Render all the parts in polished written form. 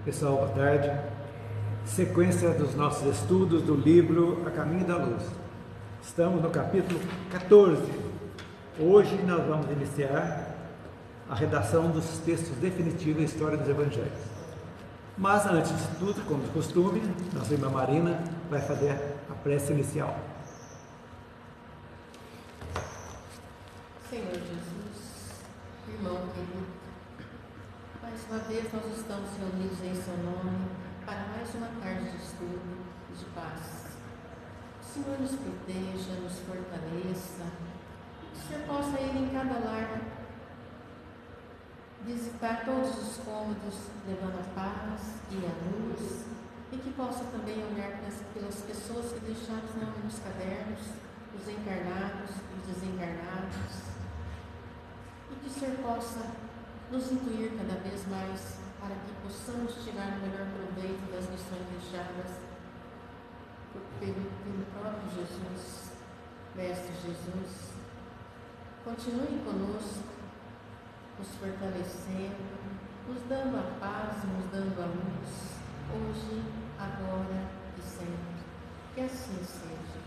Pessoal, boa tarde. Sequência dos nossos estudos do livro A Caminho da Luz. Estamos no capítulo 14. Hoje nós vamos iniciar a redação dos textos definitivos da história dos Evangelhos. Mas antes de tudo, como de costume, nossa irmã Marina vai fazer a prece inicial. Senhor Jesus, irmão querido, mais uma vez nós estamos reunidos em seu nome para mais uma tarde de estudo e de paz. Que o Senhor nos proteja, nos fortaleça, que o Senhor possa ir em cada lar, visitar todos os cômodos, levando a paz e a luz, e que possa também olhar pelas pessoas que deixaram os nomes nos cadernos, os encarnados e os desencarnados, e que o Senhor possa nos intuir cada vez mais para que possamos tirar o melhor proveito das lições deixadas pelo próprio Jesus, Mestre Jesus. Continue conosco, nos fortalecendo, nos dando a paz, nos dando a luz, hoje, agora e sempre. Que assim seja.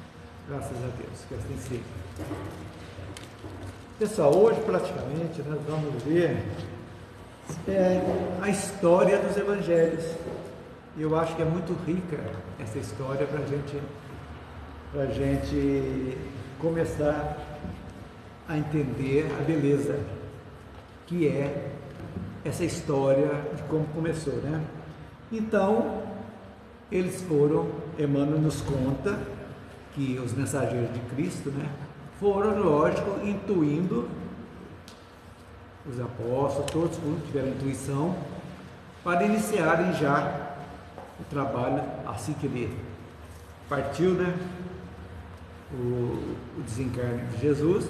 Graças a Deus, que assim seja. Pessoal, hoje praticamente nós vamos ver a história dos Evangelhos. E eu acho que é muito rica essa história para a gente começar a entender a beleza que é essa história de como começou, né? Então, eles foram, Emmanuel nos conta que os mensageiros de Cristo, né, foram, lógico, intuindo, os apóstolos, todos tiveram intuição, para iniciarem já o trabalho, assim que ele partiu, né, o desencarne de Jesus,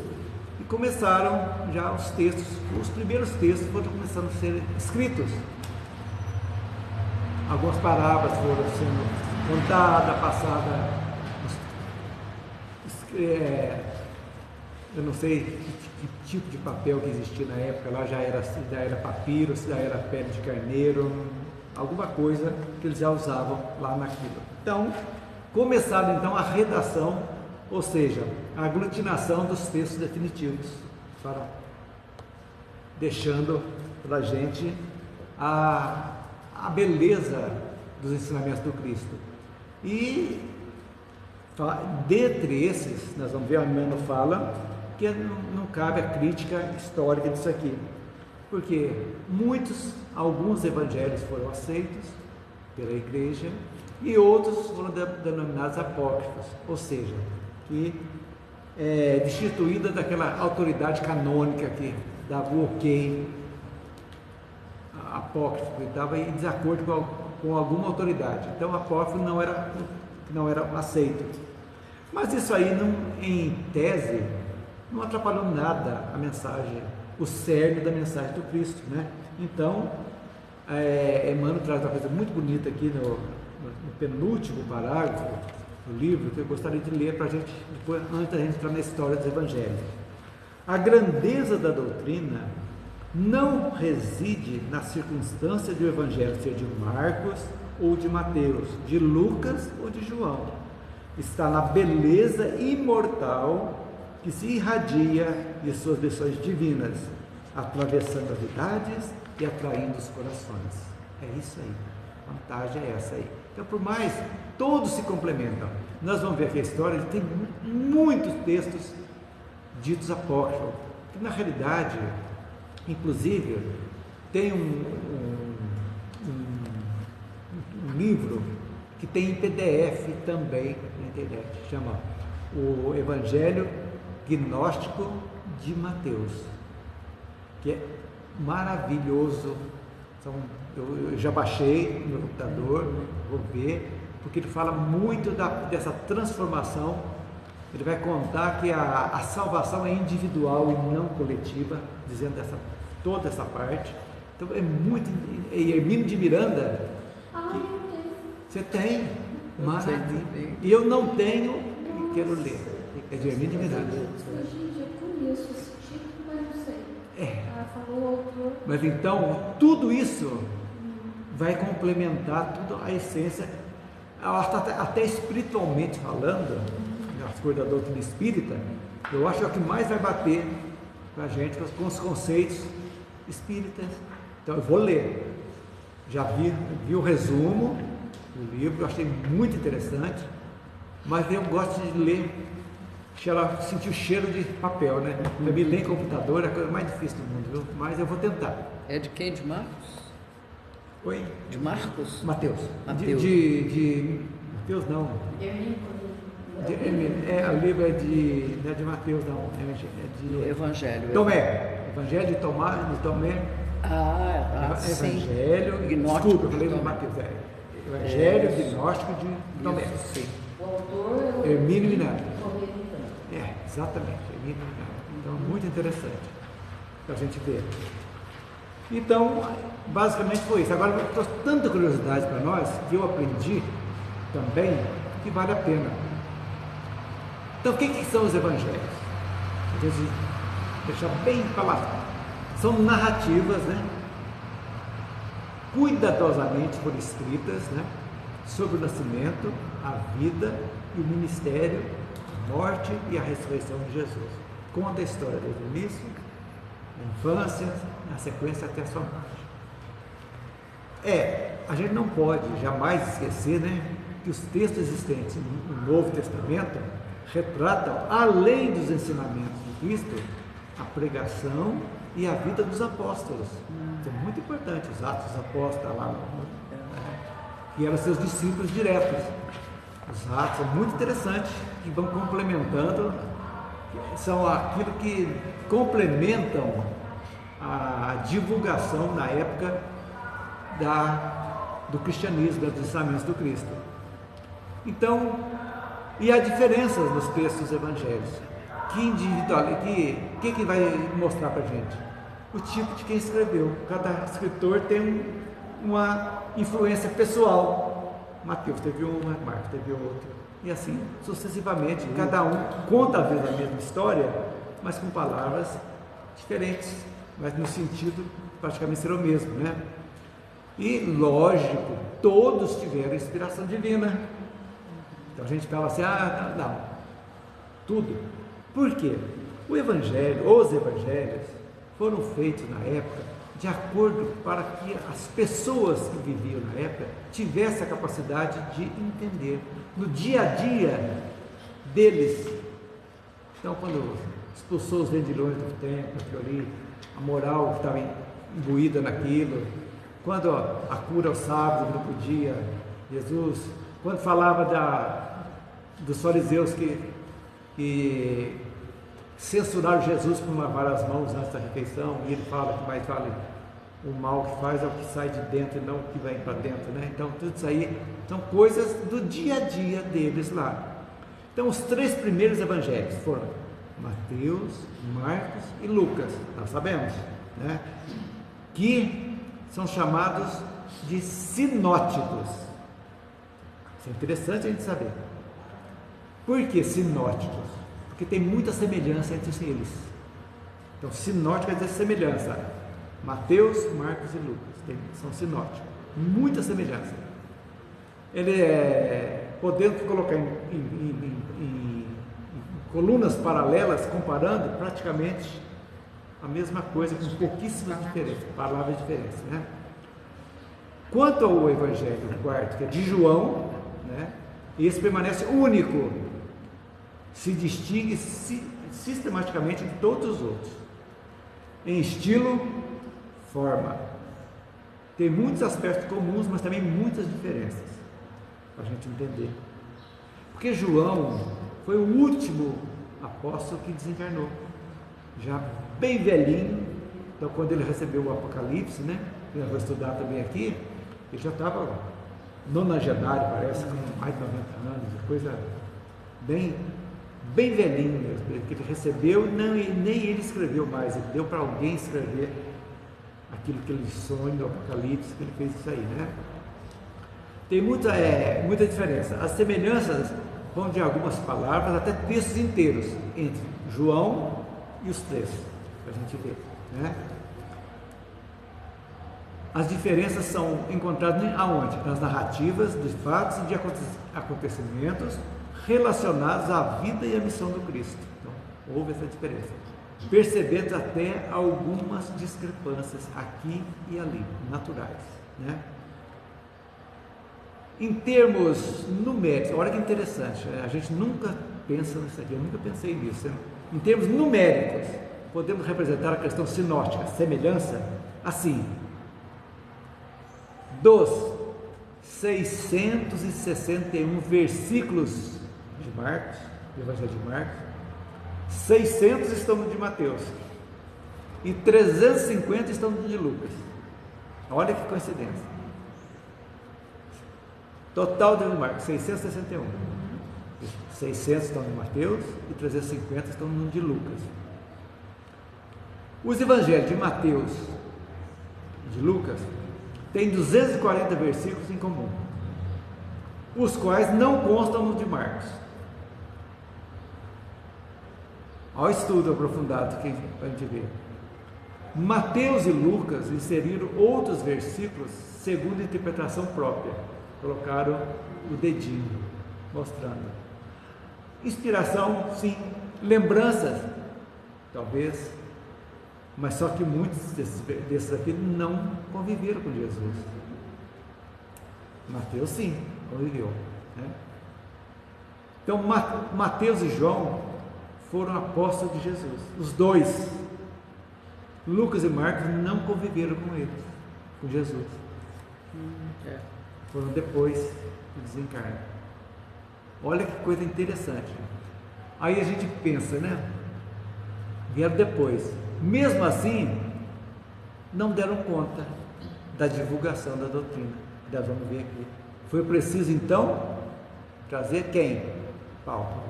e começaram já os textos, os primeiros textos foram começando a ser escritos. Algumas parábolas foram sendo contadas, passadas, eu não sei que tipo de papel que existia na época, lá já era papiro, já era pele de carneiro, alguma coisa que eles já usavam lá naquilo. Então, começaram então a redação, ou seja, a aglutinação dos textos definitivos, deixando para a gente a beleza dos ensinamentos do Cristo. E dentre esses, nós vamos ver, a Emmanuel fala que não cabe a crítica histórica disso aqui, porque alguns evangelhos foram aceitos pela igreja e outros foram denominados apócrifos, ou seja, que destituída daquela autoridade canônica que dava o ok apócrifo, que estava em desacordo com alguma autoridade. Então o apócrifo não era aceito. Mas isso aí, em tese, não atrapalhou nada a mensagem, o cerne da mensagem do Cristo, né? Então, Emmanuel traz uma coisa muito bonita aqui no penúltimo parágrafo do livro, que eu gostaria de ler para a gente, depois, antes da gente entrar na história dos Evangelhos. A grandeza da doutrina não reside na circunstância de o Evangelho ser de Marcos ou de Mateus, de Lucas ou de João. Está na beleza imortal que se irradia de suas lições divinas, atravessando as idades e atraindo os corações. É isso aí, a vantagem é essa aí. Então, por mais, todos se complementam. Nós vamos ver aqui a história, tem muitos textos ditos apócrifos, que na realidade, inclusive, tem um livro que tem em PDF também na internet, chama o Evangelho Gnóstico de Mateus, que é maravilhoso. Eu já baixei no computador, vou ver, porque ele fala muito dessa transformação. Ele vai contar que a salvação é individual e não coletiva, dizendo toda essa parte. Então é muito. E Hermínio de Miranda, você tem? Maravilha. E eu não tenho e quero ler. É de Hermínio de Miranda. Hoje eu conheço esse título, mas não sei. É. Falou o autor. Mas então, tudo isso vai complementar tudo a essência, até espiritualmente falando, as coisas da doutrina espírita, eu acho que é o que mais vai bater com a gente, com os conceitos espíritas. Então eu vou ler. Já vi o resumo do livro, eu achei muito interessante, mas eu gosto de ler, sentir o cheiro de papel, né? Para mim, ler em computador é a coisa mais difícil do mundo, viu? Mas eu vou tentar. É de quem? De Marcos? Oi? De Marcos? Mateus. Mateus. De Mateus não. O livro não é de Mateus não, é de Evangelho. Tomé. Evangelho de Tomé. Evangelho, sim. Desculpa, eu falei de Mateus. Evangelho Gnóstico de Tomé. Sim. O autor Hermínio Minami. Correio. Exatamente, Hermínio Minami. Então, muito interessante para a gente ver. Então, basicamente foi isso. Agora, trouxe tanta curiosidade para nós que eu aprendi também que vale a pena. Então, o que são os evangelhos? A gente deixar bem palatável. São narrativas, né? Cuidadosamente foram escritas, né? Sobre o nascimento, a vida e o ministério, a morte e a ressurreição de Jesus. Conta a história desde o início, na infância, na sequência até a sua morte. A gente não pode jamais esquecer, né, que os textos existentes no Novo Testamento retratam, além dos ensinamentos de Cristo, a pregação e a vida dos apóstolos. Isso é muito importante, os Atos dos Apóstolos, lá que eram seus discípulos diretos. Os Atos são muito interessantes, que vão complementando, são aquilo que complementam a divulgação na época do cristianismo, dos ensinamentos do Cristo. Então, e há diferenças nos textos evangélicos. Que vai mostrar para a gente? O tipo de quem escreveu. Cada escritor tem uma influência pessoal. Mateus teve uma, Marcos teve outra, e assim sucessivamente. Cada um conta às vezes a mesma história, mas com palavras diferentes, mas no sentido praticamente ser o mesmo, né? E lógico, todos tiveram inspiração divina. Então a gente fala assim, não, tudo. Por quê? Os evangelhos foram feitos na época de acordo para que as pessoas que viviam na época tivessem a capacidade de entender no dia a dia deles. Então, quando expulsou os vendilhões do templo, a moral que estava imbuída naquilo, quando a cura aos sábados não podia, Jesus, quando falava dos fariseus que censuraram Jesus por lavar as mãos antes da refeição, e ele fala que mais vale o mal que faz é o que sai de dentro e não o que vem para dentro, né? Então tudo isso aí são coisas do dia a dia deles lá. Então os 3 primeiros evangelhos foram Mateus, Marcos e Lucas, nós sabemos, né? Que são chamados de sinóticos. Isso é interessante a gente saber. Por que sinóticos? Porque tem muita semelhança entre eles. Então, sinótico quer dizer semelhança. Mateus, Marcos e Lucas são sinóticos. Muita semelhança. Ele podendo colocar em colunas paralelas, comparando praticamente a mesma coisa, com pouquíssimas diferenças, palavras diferentes, né? Quanto ao evangelho quarto, que é de João, né? Esse permanece único, se distingue sistematicamente de todos os outros, em estilo, forma. Tem muitos aspectos comuns, mas também muitas diferenças, para a gente entender. Porque João foi o último apóstolo que desencarnou, já bem velhinho. Então, quando ele recebeu o Apocalipse, né, que nós vamos estudar também aqui, ele já estava nonagenário, parece, com mais de 90 anos, coisa bem velhinho mesmo, que ele recebeu, nem ele escreveu mais, ele deu para alguém escrever aquilo que ele sonha no Apocalipse, que ele fez isso aí, né? Tem muita diferença. As semelhanças vão de algumas palavras até textos inteiros entre João e os 3, para a gente ver, né? As diferenças são encontradas aonde? Nas narrativas de fatos e de acontecimentos relacionados à vida e à missão do Cristo. Então, houve essa diferença. Percebemos até algumas discrepâncias aqui e ali, naturais, né? Em termos numéricos, olha que interessante, a gente nunca pensa nisso aqui, eu nunca pensei nisso, né? Em termos numéricos, podemos representar a questão sinótica, semelhança, assim: dos 661 versículos de Marcos, do Evangelho de Marcos, 600 estão no de Mateus e 350 estão no de Lucas. Olha que coincidência. Total de Marcos, 661. 600 estão no Mateus e 350 estão no de Lucas. Os evangelhos de Mateus e de Lucas têm 240 versículos em comum, os quais não constam no de Marcos. Ao estudo aprofundado que a gente vê. Mateus e Lucas inseriram outros versículos segundo a interpretação própria. Colocaram o dedinho, mostrando. Inspiração, sim. Lembranças, talvez. Mas só que muitos desses aqui não conviveram com Jesus. Mateus, sim, conviveu, né? Então, Mateus e João foram apóstolos de Jesus. Os dois. Lucas e Marcos não conviveram com eles, com Jesus. Foram depois do desencarne. Olha que coisa interessante. Aí a gente pensa, né? Vieram depois. Mesmo assim, não deram conta da divulgação da doutrina. Nós vamos ver aqui. Foi preciso então trazer quem? Paulo.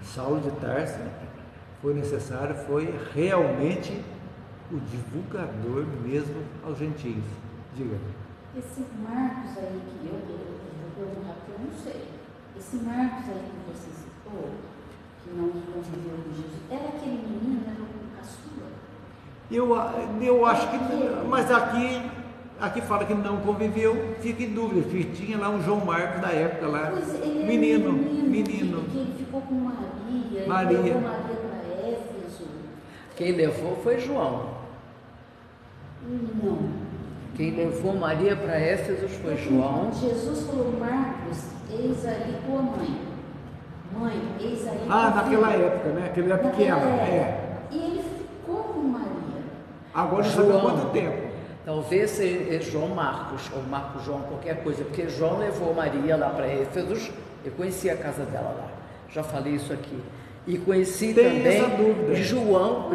Saulo de Tarso. Foi necessário, foi realmente o divulgador mesmo aos gentios. Diga. Esse Marcos aí que eu vou perguntar, porque eu não sei. Esse Marcos aí que você citou, que não conviveu com Jesus, era aquele menino, era o caçula? Eu acho que não, mas aqui fala que não conviveu, fica em dúvida, que tinha lá um João Marcos da época lá, Pois ele menino. Que ele ficou com Maria. Levou Maria para Éfeso. Quem levou foi João. Não. Quem levou Maria para Éfeso foi João. Jesus falou: Marcos, eis aí tua mãe. Mãe, eis aí tua Naquela filha. época, né? Que ele era pequeno. E ele ficou com Maria. Agora não sabe há quanto tempo. Talvez seja João Marcos, ou Marcos João, qualquer coisa, porque João levou Maria lá para Éfeso. Eu conheci a casa dela lá, já falei isso aqui. E conheci também João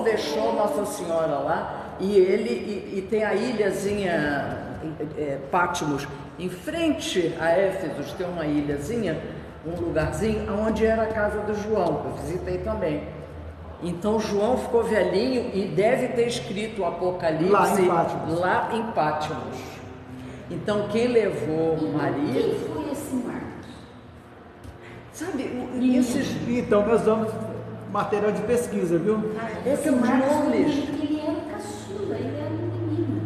deixou Nossa Senhora lá, e tem a ilhazinha Patmos, em frente a Éfeso tem uma ilhazinha, um lugarzinho onde era a casa do João, eu visitei também. Então João ficou velhinho e deve ter escrito o Apocalipse lá em Patmos. Então quem levou Maria... Quem foi esse Marcos? Sabe, Então nós vamos material de pesquisa, viu? Esse Marcos, ele era caçula, ele era um menino.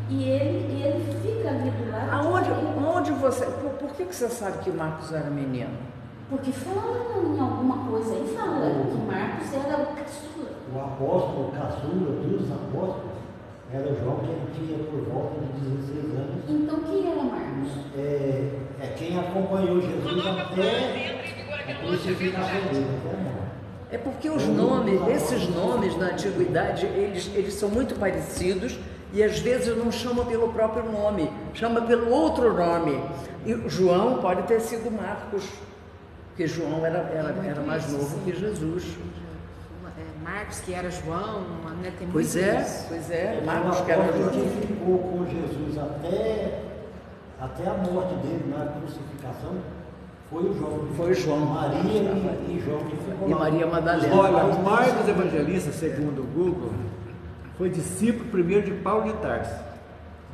E ele fica ali do lado. Aonde você... Por que você sabe que Marcos era menino? Porque fala em alguma coisa aí, fala que Marcos era o caçula. O apóstolo, o caçula dos apóstolos, era João, que ele tinha por volta de 16 anos. Então quem era Marcos? É quem acompanhou Jesus até a crucificação dele, até a morte. É porque esses nomes na antiguidade, eles são muito parecidos e às vezes não chamam pelo próprio nome, chama pelo outro nome. E João pode ter sido Marcos, porque João era mais novo que Jesus. Marcos, que era João, né? Tem Pois é, Marcos que era João. Que ficou com Jesus até a morte dele na crucificação foi o João. Foi João. Maria e João que ficou E lá. Maria Madalena. Olha, o Marcos Evangelista, segundo o Google, foi discípulo primeiro de Paulo de Tarso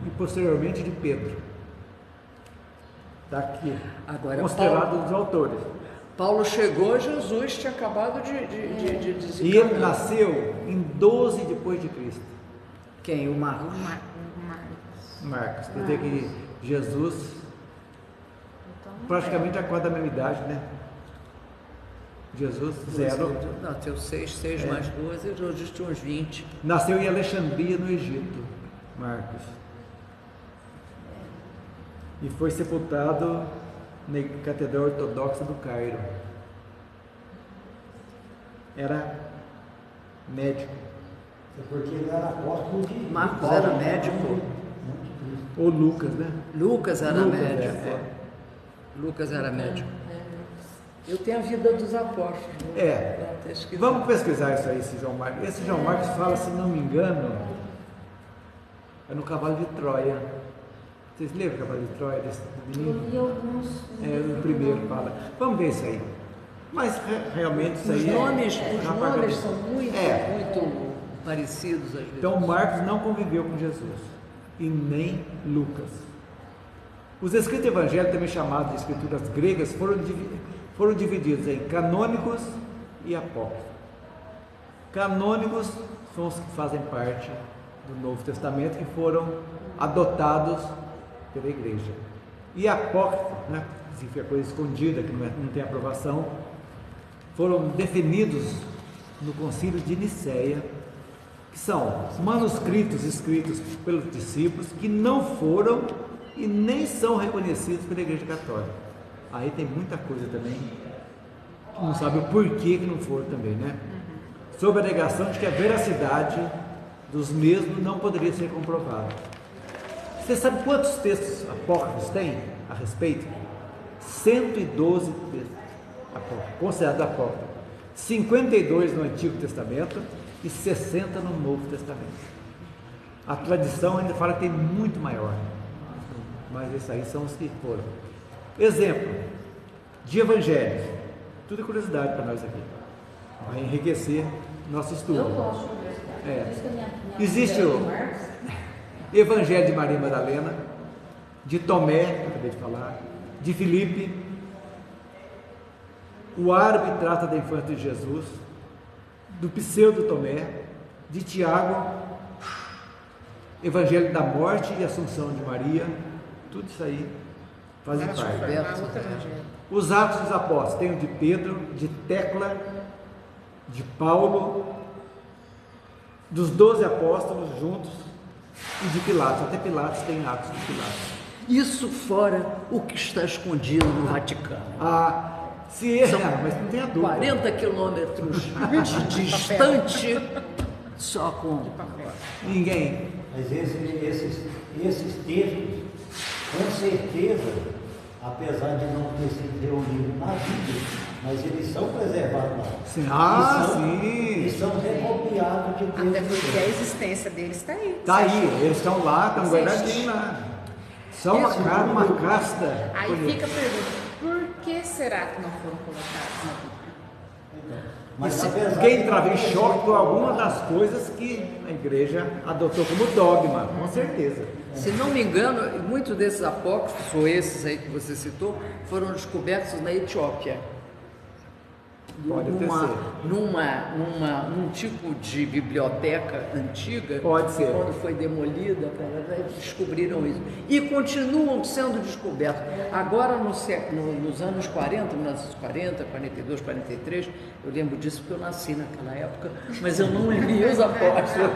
e posteriormente de Pedro. Está aqui, Agora, considerado dos autores. Paulo chegou, Jesus tinha acabado de desencarnar. E ele nasceu em 12 depois de Cristo. Quem? O Marcos? Marcos. Quer dizer que Jesus Então, praticamente a quase da mesma idade, né? Jesus, 0. Nasceu 6 mais 12, Jesus tinha uns 20. Nasceu em Alexandria, no Egito, Marcos. E foi sepultado na Catedral Ortodoxa do Cairo. Era médico. É porque ele era apóstolo de Marcos Paulo, era né? médico. Não de Cristo. Ou Lucas, né? Lucas era Lucas, médico. Lucas era médico. Eu tenho a vida dos apóstolos. Até esqueci. Vamos pesquisar isso aí, esse João Marcos. Esse João Marcos fala, se não me engano, é no Cavalo de Troia. Vocês lembram o Cavalo de Troia desse eu menino? li alguns. É, no primeiro fala. Vamos ver isso aí. Mas realmente isso Os aí nomes, é os rapaz nomes da- são muito, É. muito parecidos às vezes. Então Marcos não conviveu com Jesus e nem Lucas. Os escritos evangélicos, também chamados de escrituras gregas, foram divididos em canônicos e apócrifos. Canônicos são os que fazem parte do Novo Testamento, que foram adotados pela igreja. E apócrifos, né, significa coisa escondida, que não tem aprovação, foram definidos no Concílio de Nicéia, que são manuscritos escritos pelos discípulos que não foram e nem são reconhecidos pela Igreja Católica. Aí tem muita coisa também que não sabe o porquê que não foram também, né? Sob a negação de que a veracidade dos mesmos não poderia ser comprovada. Você sabe quantos textos apócrifos tem a respeito? 112 textos apócrifos, considerados apócrifos. 52 no Antigo Testamento e 60 no Novo Testamento. A tradição ainda fala que tem muito maior, mas esses aí são os que foram. Exemplo de evangelhos, tudo é curiosidade para nós aqui, vai enriquecer nosso estudo. Eu gosto de universidade. É. Por isso que a minha Existe mulher o- é Marcos. Evangelho de Maria Madalena, de Tomé, que eu acabei de falar, de Filipe, o árabe trata da infância de Jesus, do pseudo Tomé, de Tiago, Evangelho da morte e assunção de Maria, tudo isso aí faz Agora deixa eu parte. formar outro evangelho. Os Atos dos Apóstolos, tem o de Pedro, de Tecla, de Paulo, dos 12 apóstolos juntos e de Pilatos. Até Pilatos tem Atos de Pilatos. Isso fora o que está escondido no Vaticano. Se mas não tem a dúvida. 40 quilômetros de distante, só com... Ninguém. Mas esses textos, com certeza, apesar de não ter sido reunidos na Bíblia, mas eles são preservados lá. Sim. E são recopiados de Deus. Até porque a existência deles está aí. Tá aí, eles estão lá, estão guardadinhos lá. Só uma casta. Aí fica a pergunta, por que será que não foram colocados na Bíblia? Mas apesar Quem de entrava não em ter choque com sido alguma das coisas que a igreja adotou como dogma, com certeza. Se não me engano, muitos desses apócrifos, ou esses aí que você citou, foram descobertos na Etiópia. Pode até ser. Num tipo de biblioteca antiga, Pode ser. quando foi demolida, eles descobriram isso. E continuam sendo descobertos. Agora, nos anos 40, 1940, 42, 43, eu lembro disso porque eu nasci naquela época, mas eu não li os apóstolos.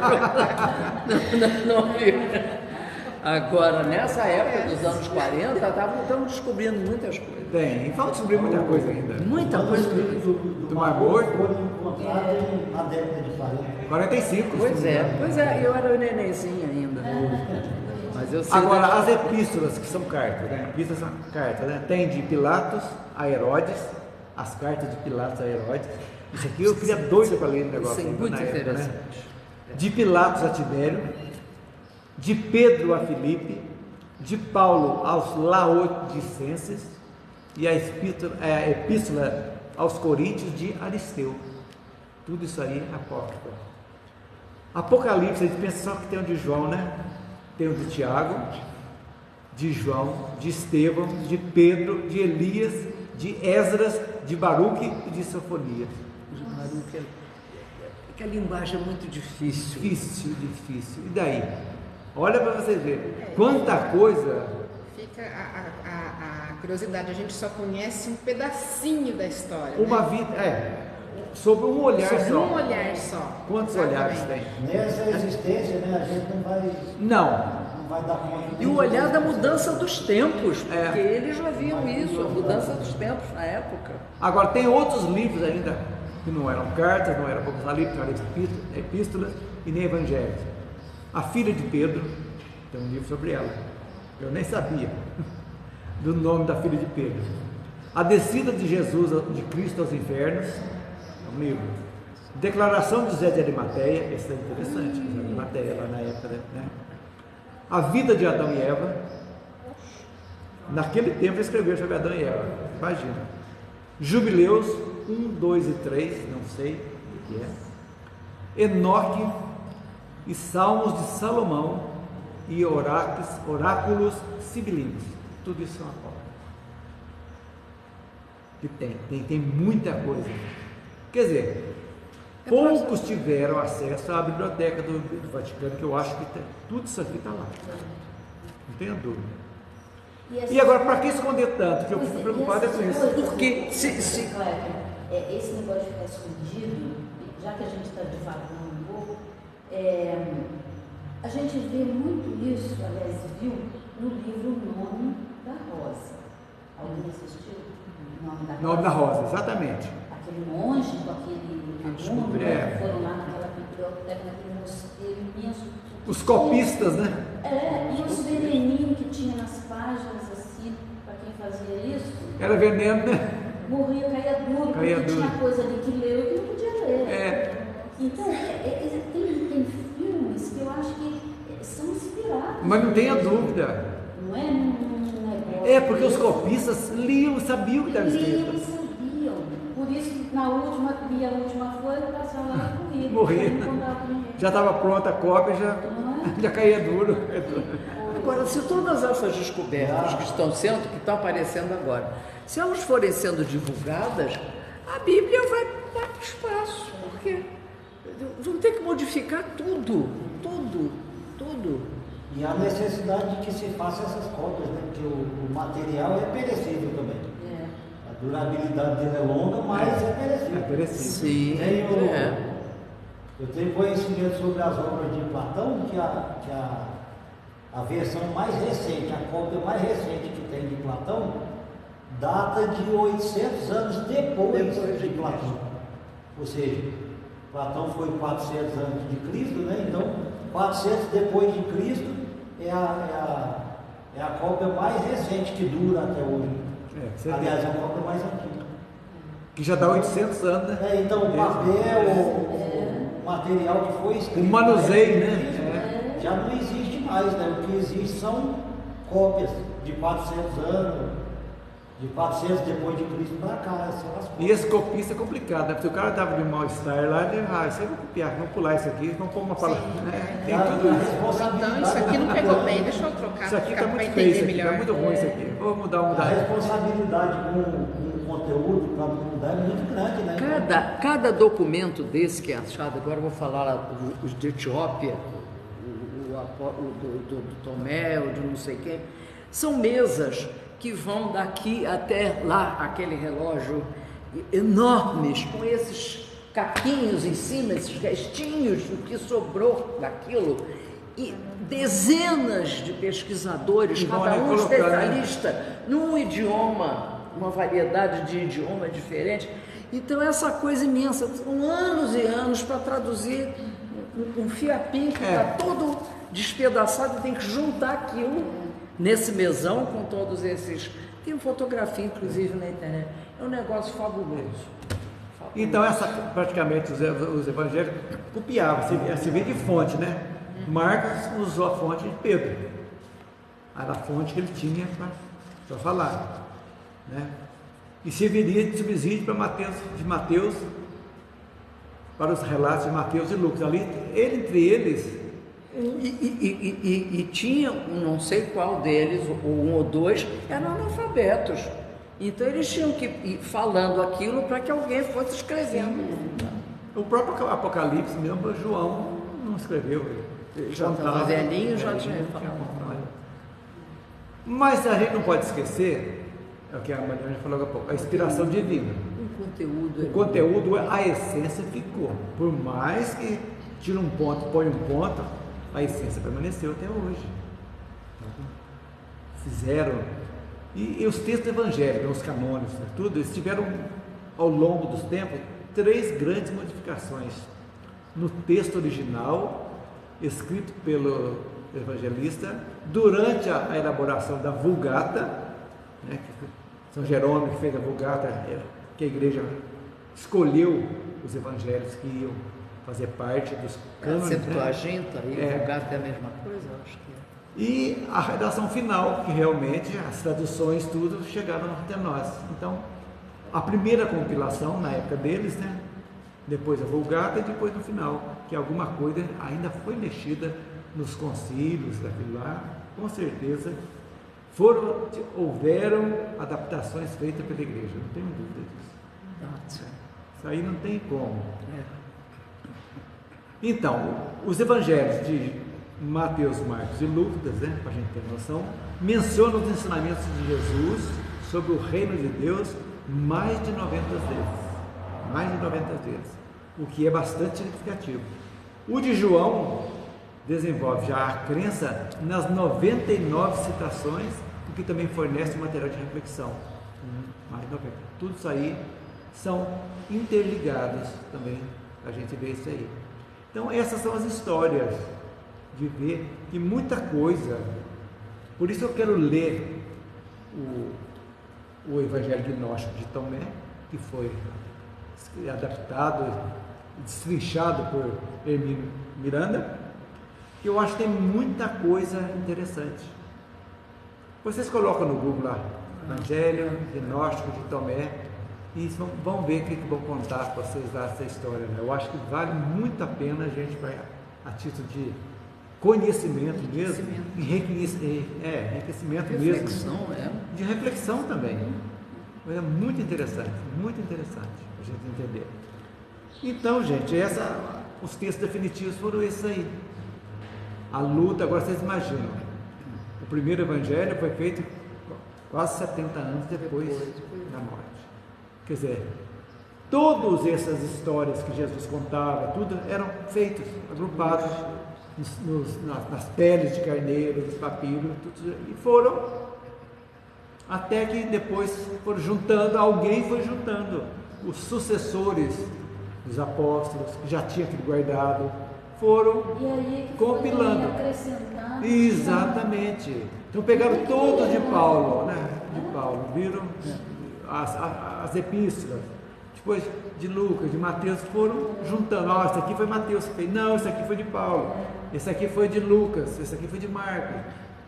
não li. Agora, nessa época dos anos 40, estamos descobrindo muitas coisas. Tem, e vamos descobrir muita coisa ainda. Muita coisa. do Mar Morto. foram encontrados na década de 40. 45. Pois é, eu era nenenzinho ainda. Mas eu sei. Agora, as epístolas, que são cartas, né? Epístolas são cartas, né? Tem de Pilatos a Herodes, as cartas de Pilatos a Herodes. Isso aqui eu queria doido para ler o negócio. Isso é ainda muito na época, interessante. né? De Pilatos a Tibério, de Pedro a Filipe, de Paulo aos Laodicenses e a epístola aos Coríntios de Aristeu. Tudo isso aí é apócrifo. Apocalipse, a gente pensa só que tem o de João, né? Tem o de Tiago, de João, de Estevão, de Pedro, de Elias, de Esdras, de Baruque e de Sofonias. Que a linguagem é muito difícil. Difícil. E daí? Olha para vocês verem. Quanta coisa. Fica a curiosidade, a gente só conhece um pedacinho da história. Uma né? vida, sobre um olhar Sobre só. um olhar só. Quantos Exatamente. olhares tem? Nessa existência, né, a gente não vai dar conta. E o olhar da mudança dos tempos, porque É. eles já viam isso, a mudança dos tempos na época. Agora, tem outros livros ainda, que não eram cartas, não eram apocalipse, não eram epístolas e nem evangelhos. A filha de Pedro, tem um livro sobre ela. Eu nem sabia do nome da filha de Pedro. A descida de Jesus, de Cristo aos infernos, é um livro. Declaração de José de Arimateia, esse é interessante, José de Arimateia, lá na época, né? A vida de Adão e Eva. Naquele tempo escreveu sobre Adão e Eva, imagina. Jubileus 1, 2 e 3, não sei o que é. Enoque e Salmos de Salomão e oráculos sibilinos. Tudo isso é uma cópia. Que tem muita coisa. Quer dizer, poucos tiveram acesso à biblioteca do Vaticano, que eu acho que tudo isso aqui está lá. Não tenha dúvida. E agora, para que esconder tanto? Que eu fico preocupado com isso. Porque esse negócio de ficar escondido, já que a gente está divagando um pouco, a gente vê muito isso, aliás, viu, no livro Nome da Rosa. Alguém assistiu? Nome da Rosa, exatamente. Aquele monge com aquele aluno, foram lá naquela biblioteca, naquele mosteiro imenso. Os copistas, né? E os veneninhos que tinha nas páginas, assim, para quem fazia isso. Era veneno, né? Morria, caía duro, Caía porque duro. tinha coisa ali que leu e que não podia ler. Então, tem filmes que eu acho que são inspirados. Mas não tenha dúvida. Não é num negócio. Porque os copistas liam, sabiam o que estava escrito. Eles sabiam. Por isso, na última folha, passava lá comigo. Morria. Já estava pronta a cópia, já caía duro. Agora, se todas essas descobertas que estão aparecendo agora, se elas forem sendo divulgadas, a Bíblia vai para o espaço, porque vão ter que modificar tudo. E há necessidade de que se faça essas cópias, né? Porque o material é perecível também. A durabilidade dele é longa, mas é perecível. É perecível. Sim, Eu tenho conhecimento sobre as obras de Platão, que a versão mais recente, a cópia mais recente que tem de Platão, data de 800 anos depois de Platão. Ou seja, Platão foi 400 antes de Cristo, né? Então, 400 depois de Cristo é a cópia mais recente que dura até hoje. Aliás, é a cópia mais antiga. Que já dá 800 anos, né? Então, o papel, o material que foi escrito, o manuseio, né? Já não existe mais, né? O que existe são cópias de 400 anos, de 400 depois de Cristo para cá. E esse copista é complicado, né? Porque o cara estava de um mal-estar lá, ele isso aí eu vou copiar, vamos pular isso aqui, vamos pôr uma palavra. Né? Tem tudo isso. Então, isso aqui não pegou bem, deixa eu trocar Isso aqui para está muito entender feio, isso aqui melhor. está muito ruim isso aqui. Vou mudar. A responsabilidade com o conteúdo para mudar é muito grande, né? Cada documento desse que é achado, agora eu vou falar lá, os de Etiópia, do Tomé, o de não sei quem, são mesas que vão daqui até lá, aquele relógio enormes, com esses caquinhos em cima, esses restinhos, o que sobrou daquilo, e dezenas de pesquisadores, cada um especialista num idioma, uma variedade de idiomas diferentes. Então essa coisa imensa, são anos e anos para traduzir um fiapinho que está todo despedaçado, tem que juntar aquilo nesse mesão com todos esses. Tem fotografia, inclusive, na internet. É um negócio fabuloso. Então, praticamente os evangélicos copiavam, você vê de fonte, né? Marcos usou a fonte de Pedro, era a fonte que ele tinha para falar, né? E serviria de subsídio para Mateus, para os relatos de Mateus e Lucas. Ali, entre eles. E tinha, não sei qual deles, ou um ou dois, eram analfabetos. Então eles tinham que ir falando aquilo para que alguém fosse escrevendo. O próprio Apocalipse mesmo, João não escreveu. Já estava velhinho, já tinha falado. Mas a gente não pode esquecer, é o que a Mariana falou agora há pouco, a inspiração divina. O O conteúdo, a essência ficou. Por mais que tira um ponto, põe um ponto, a essência permaneceu até hoje. Fizeram. E os textos evangélicos, os canônicos, tudo, eles tiveram, ao longo dos tempos, 3 grandes modificações. No texto original, escrito pelo evangelista, durante a elaboração da Vulgata, né, que São Jerônimo que fez a Vulgata, que a igreja escolheu os evangelhos que iam fazer parte dos cânones. Septuaginta e Vulgata é a mesma coisa, eu acho que é. E a redação final, que realmente as traduções, tudo, chegaram até nós. Então, a primeira compilação, na época deles, né, depois a Vulgata e depois no final, que alguma coisa ainda foi mexida nos concílios, daquilo lá, com certeza houveram adaptações feitas pela igreja, não tenho dúvida disso. Isso aí não tem como. Então, os evangelhos de Mateus, Marcos e Lucas, né, para a gente ter noção, mencionam os ensinamentos de Jesus sobre o reino de Deus mais de 90 vezes. Mais de 90 vezes. O que é bastante significativo. O de João desenvolve já a crença nas 99 citações, o que também fornece material de reflexão. Mais de 90. Tudo isso aí são interligados também, a gente vê isso aí. Então essas são as histórias de ver que muita coisa, por isso eu quero ler o Evangelho Gnóstico de Tomé, que foi adaptado, destrinchado por Hermínio Miranda, que eu acho que tem muita coisa interessante. Vocês colocam no Google lá, Evangelho Gnóstico de Tomé, e vão ver o que vão contar para vocês lá essa história. Né? Eu acho que vale muito a pena a gente, a título de conhecimento mesmo, enriquecimento reflexão, mesmo, de reflexão também. É muito interessante a gente entender. Então, gente, os textos definitivos foram esses aí. A luta, agora vocês imaginam, o primeiro evangelho foi feito quase 70 anos depois da morte. Quer dizer, todas essas histórias que Jesus contava, tudo eram feitos, agrupados nas peles de carneiro, nos papiros, e foram, até que depois foram juntando, alguém foi juntando, os sucessores dos apóstolos, que já tinham aquilo guardado, foram compilando. Exatamente. Então pegaram todos de Paulo, né? De Paulo, viram as epístolas, depois de Lucas, de Mateus, foram juntando. Esse aqui foi Mateus que fez, não, esse aqui foi de Paulo, esse aqui foi de Lucas, esse aqui foi de Marcos.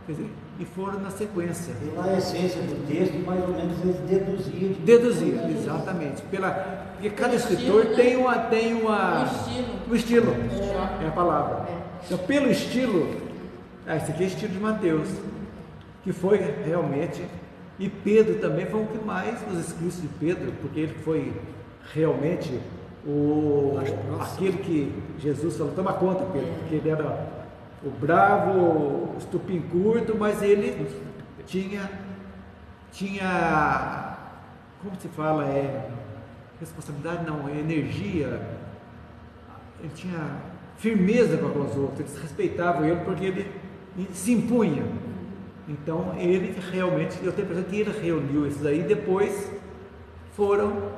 Quer dizer, e foram na sequência. Pela essência do texto, mais ou menos eles deduziam. Deduziam, exatamente. Porque cada escritor tem um estilo. É a palavra. Então, pelo estilo, esse aqui é o estilo de Mateus, que foi realmente. E Pedro também foi o que mais nos escritos de Pedro, porque ele foi realmente aquele que Jesus falou: toma conta, Pedro, porque ele era o bravo, o estupim curto, mas ele tinha como se fala, responsabilidade não, energia, ele tinha firmeza com os outros, eles respeitavam ele porque ele se impunha. Então ele realmente, eu tenho a impressão que ele reuniu esses aí, depois foram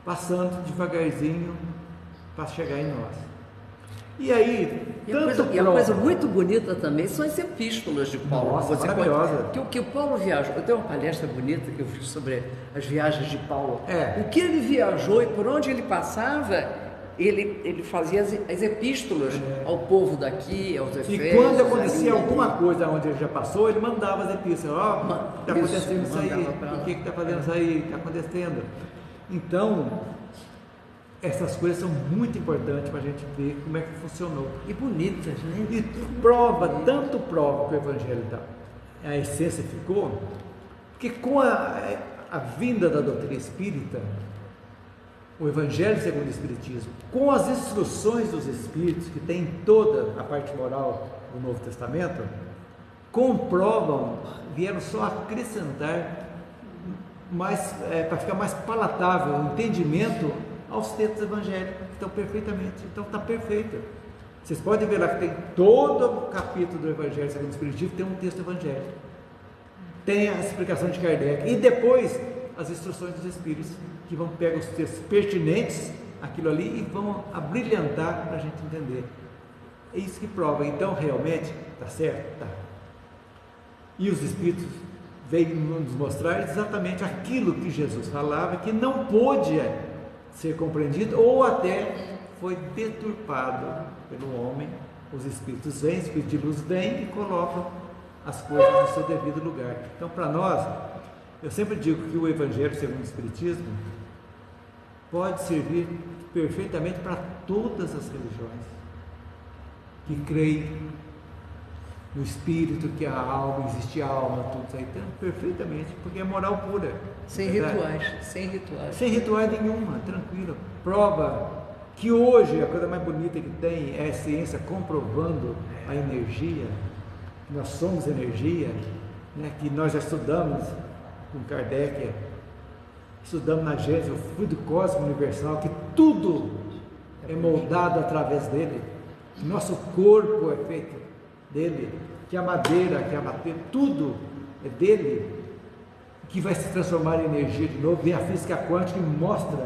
passando devagarzinho para chegar em nós. E aí, a coisa muito bonita também são as epístolas de Paulo. Nossa, maravilhosa. Que o Paulo viajou. Eu tenho uma palestra bonita que eu fiz sobre as viagens de Paulo. O que ele viajou e por onde ele passava, ele fazia as epístolas ao povo daqui, aos Efésios. E quando acontecia alguma coisa onde ele já passou, ele mandava as epístolas. Está acontecendo isso aí, o que está fazendo isso aí, está acontecendo. Então, essas coisas são muito importantes para a gente ver como é que funcionou. E bonitas, né? E tanto prova que o Evangelho a essência ficou, porque com a vinda da doutrina espírita, o Evangelho segundo o Espiritismo, com as instruções dos Espíritos, que tem toda a parte moral do Novo Testamento, comprovam, vieram só acrescentar mais, para ficar mais palatável o entendimento aos textos evangélicos, que estão perfeitamente, então está perfeito. Vocês podem ver lá que tem todo o capítulo do Evangelho segundo o Espiritismo, tem um texto evangélico, tem a explicação de Kardec, e depois as instruções dos Espíritos, que vão pegar os textos pertinentes, aquilo ali, e vão abrilhantar para a gente entender. É isso que prova. Então, realmente, está certo? Está. E os Espíritos veio nos mostrar exatamente aquilo que Jesus falava, que não pôde ser compreendido, ou até foi deturpado pelo homem. Os Espíritos vêm, os Espíritos de luz vêm e colocam as coisas no seu devido lugar. Então, para nós, eu sempre digo que o Evangelho segundo o Espiritismo pode servir perfeitamente para todas as religiões que creem no Espírito, que a alma, existe alma, tudo isso aí, então, perfeitamente, porque é moral pura. Sem rituais, sem rituais. Sem rituais nenhuma, tranquilo. Prova que hoje a coisa mais bonita que tem é a ciência comprovando a energia, que nós somos energia, né, que nós já estudamos com Kardec, estudamos na Gênesis, o fluido cósmico universal, que tudo é moldado através dele, que nosso corpo é feito dele, que a madeira, tudo é dele, que vai se transformar em energia de novo. Vem a física quântica e mostra,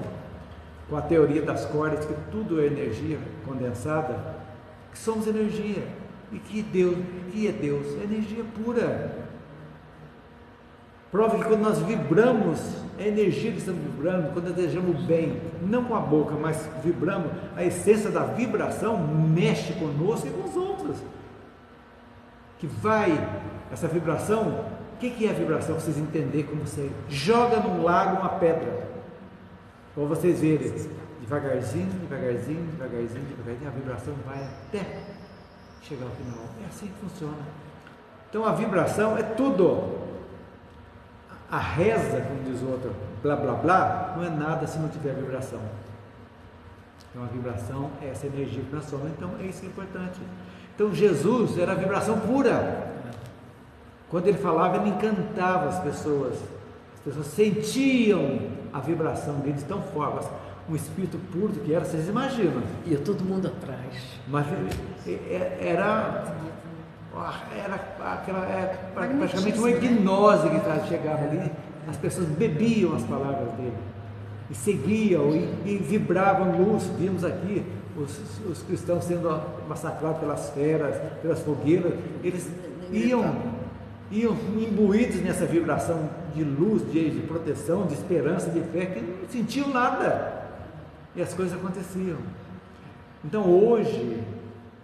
com a teoria das cordas, que tudo é energia condensada, que somos energia, e que Deus, que é Deus? É energia pura. Prova que quando nós vibramos, é energia que estamos vibrando, quando desejamos bem, não com a boca, mas vibramos, a essência da vibração mexe conosco e com os outros. Que vai, essa vibração, o que é a vibração? Para vocês entenderem como você joga num lago uma pedra, para vocês verem, devagarzinho, devagarzinho, devagarzinho, devagarzinho, a vibração vai até chegar ao final. É assim que funciona. Então a vibração é tudo. A reza, como diz o outro, blá blá blá, não é nada se não tiver vibração. Então a vibração é essa energia que nós somos, então é isso que é importante. Então Jesus era a vibração pura. Quando ele falava, ele encantava as pessoas sentiam a vibração deles tão forte, um espírito puro que era, vocês imaginam. Ia todo mundo atrás. Mas era praticamente uma hipnose que chegava ali, as pessoas bebiam as palavras dele, e seguiam, e vibravam luz. Vimos aqui os cristãos sendo massacrados pelas feras, pelas fogueiras, eles iam imbuídos nessa vibração de luz, de proteção, de esperança, de fé, que não sentiam nada, e as coisas aconteciam. Então hoje,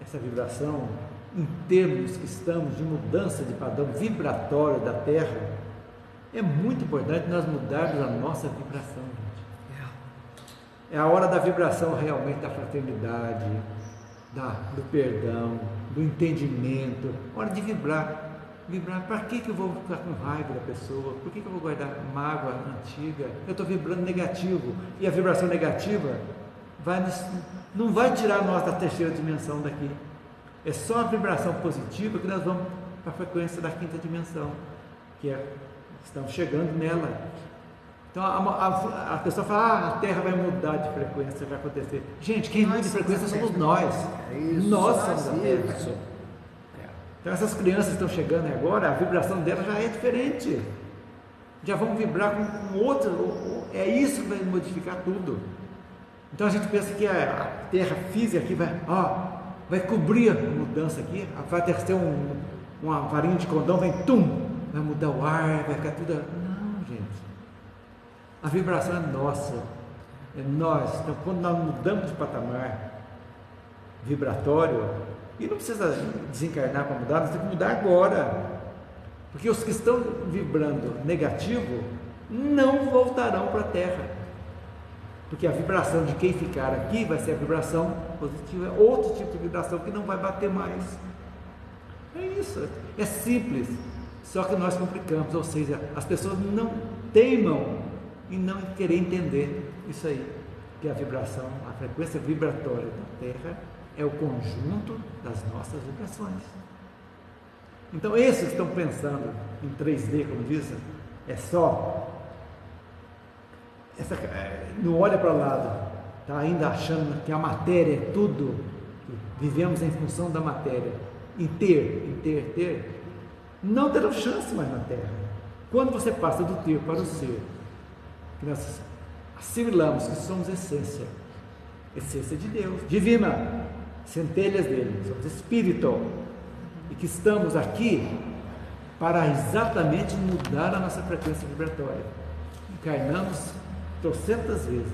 essa vibração, em termos que estamos de mudança de padrão vibratório da Terra, é muito importante nós mudarmos a nossa vibração, gente. É a hora da vibração realmente da fraternidade, do perdão, do entendimento, hora de vibrar. Para que eu vou ficar com raiva da pessoa? Por que eu vou guardar mágoa antiga? Eu estou vibrando negativo, e a vibração negativa não vai tirar nós da terceira dimensão daqui. É só a vibração positiva que nós vamos para a frequência da quinta dimensão, estamos chegando nela. Então a pessoa fala, a Terra vai mudar de frequência, vai acontecer. Gente, quem muda de frequência somos nós. Nós somos a Terra. Então essas crianças estão chegando agora, a vibração delas já é diferente. Já vão vibrar com outro, é isso que vai modificar tudo. Então a gente pensa que a Terra física aqui vai cobrir a mudança aqui, vai ter uma varinha de condão, vai mudar o ar, vai ficar tudo. Não, gente. A vibração é nossa, é nós. Então quando nós mudamos de patamar vibratório, e não precisa desencarnar para mudar, nós temos que mudar agora. Porque os que estão vibrando negativo não voltarão para a Terra. Porque a vibração de quem ficar aqui vai ser a vibração positiva, é outro tipo de vibração que não vai bater mais. É isso, é simples. Só que nós complicamos, ou seja, as pessoas não teimam em não querer entender isso aí. que a vibração, a frequência vibratória da Terra é o conjunto das nossas vibrações. Então, esses que estão pensando em 3D, como dizem, é só não olha para o lado, está ainda achando que a matéria é tudo, que vivemos em função da matéria, em ter, não terá chance mais na Terra. Quando você passa do ter para o ser, que nós assimilamos que somos essência de Deus, divina, centelhas dele, somos espírito, e que estamos aqui para exatamente mudar a nossa frequência vibratória. Encarnamos trocentas vezes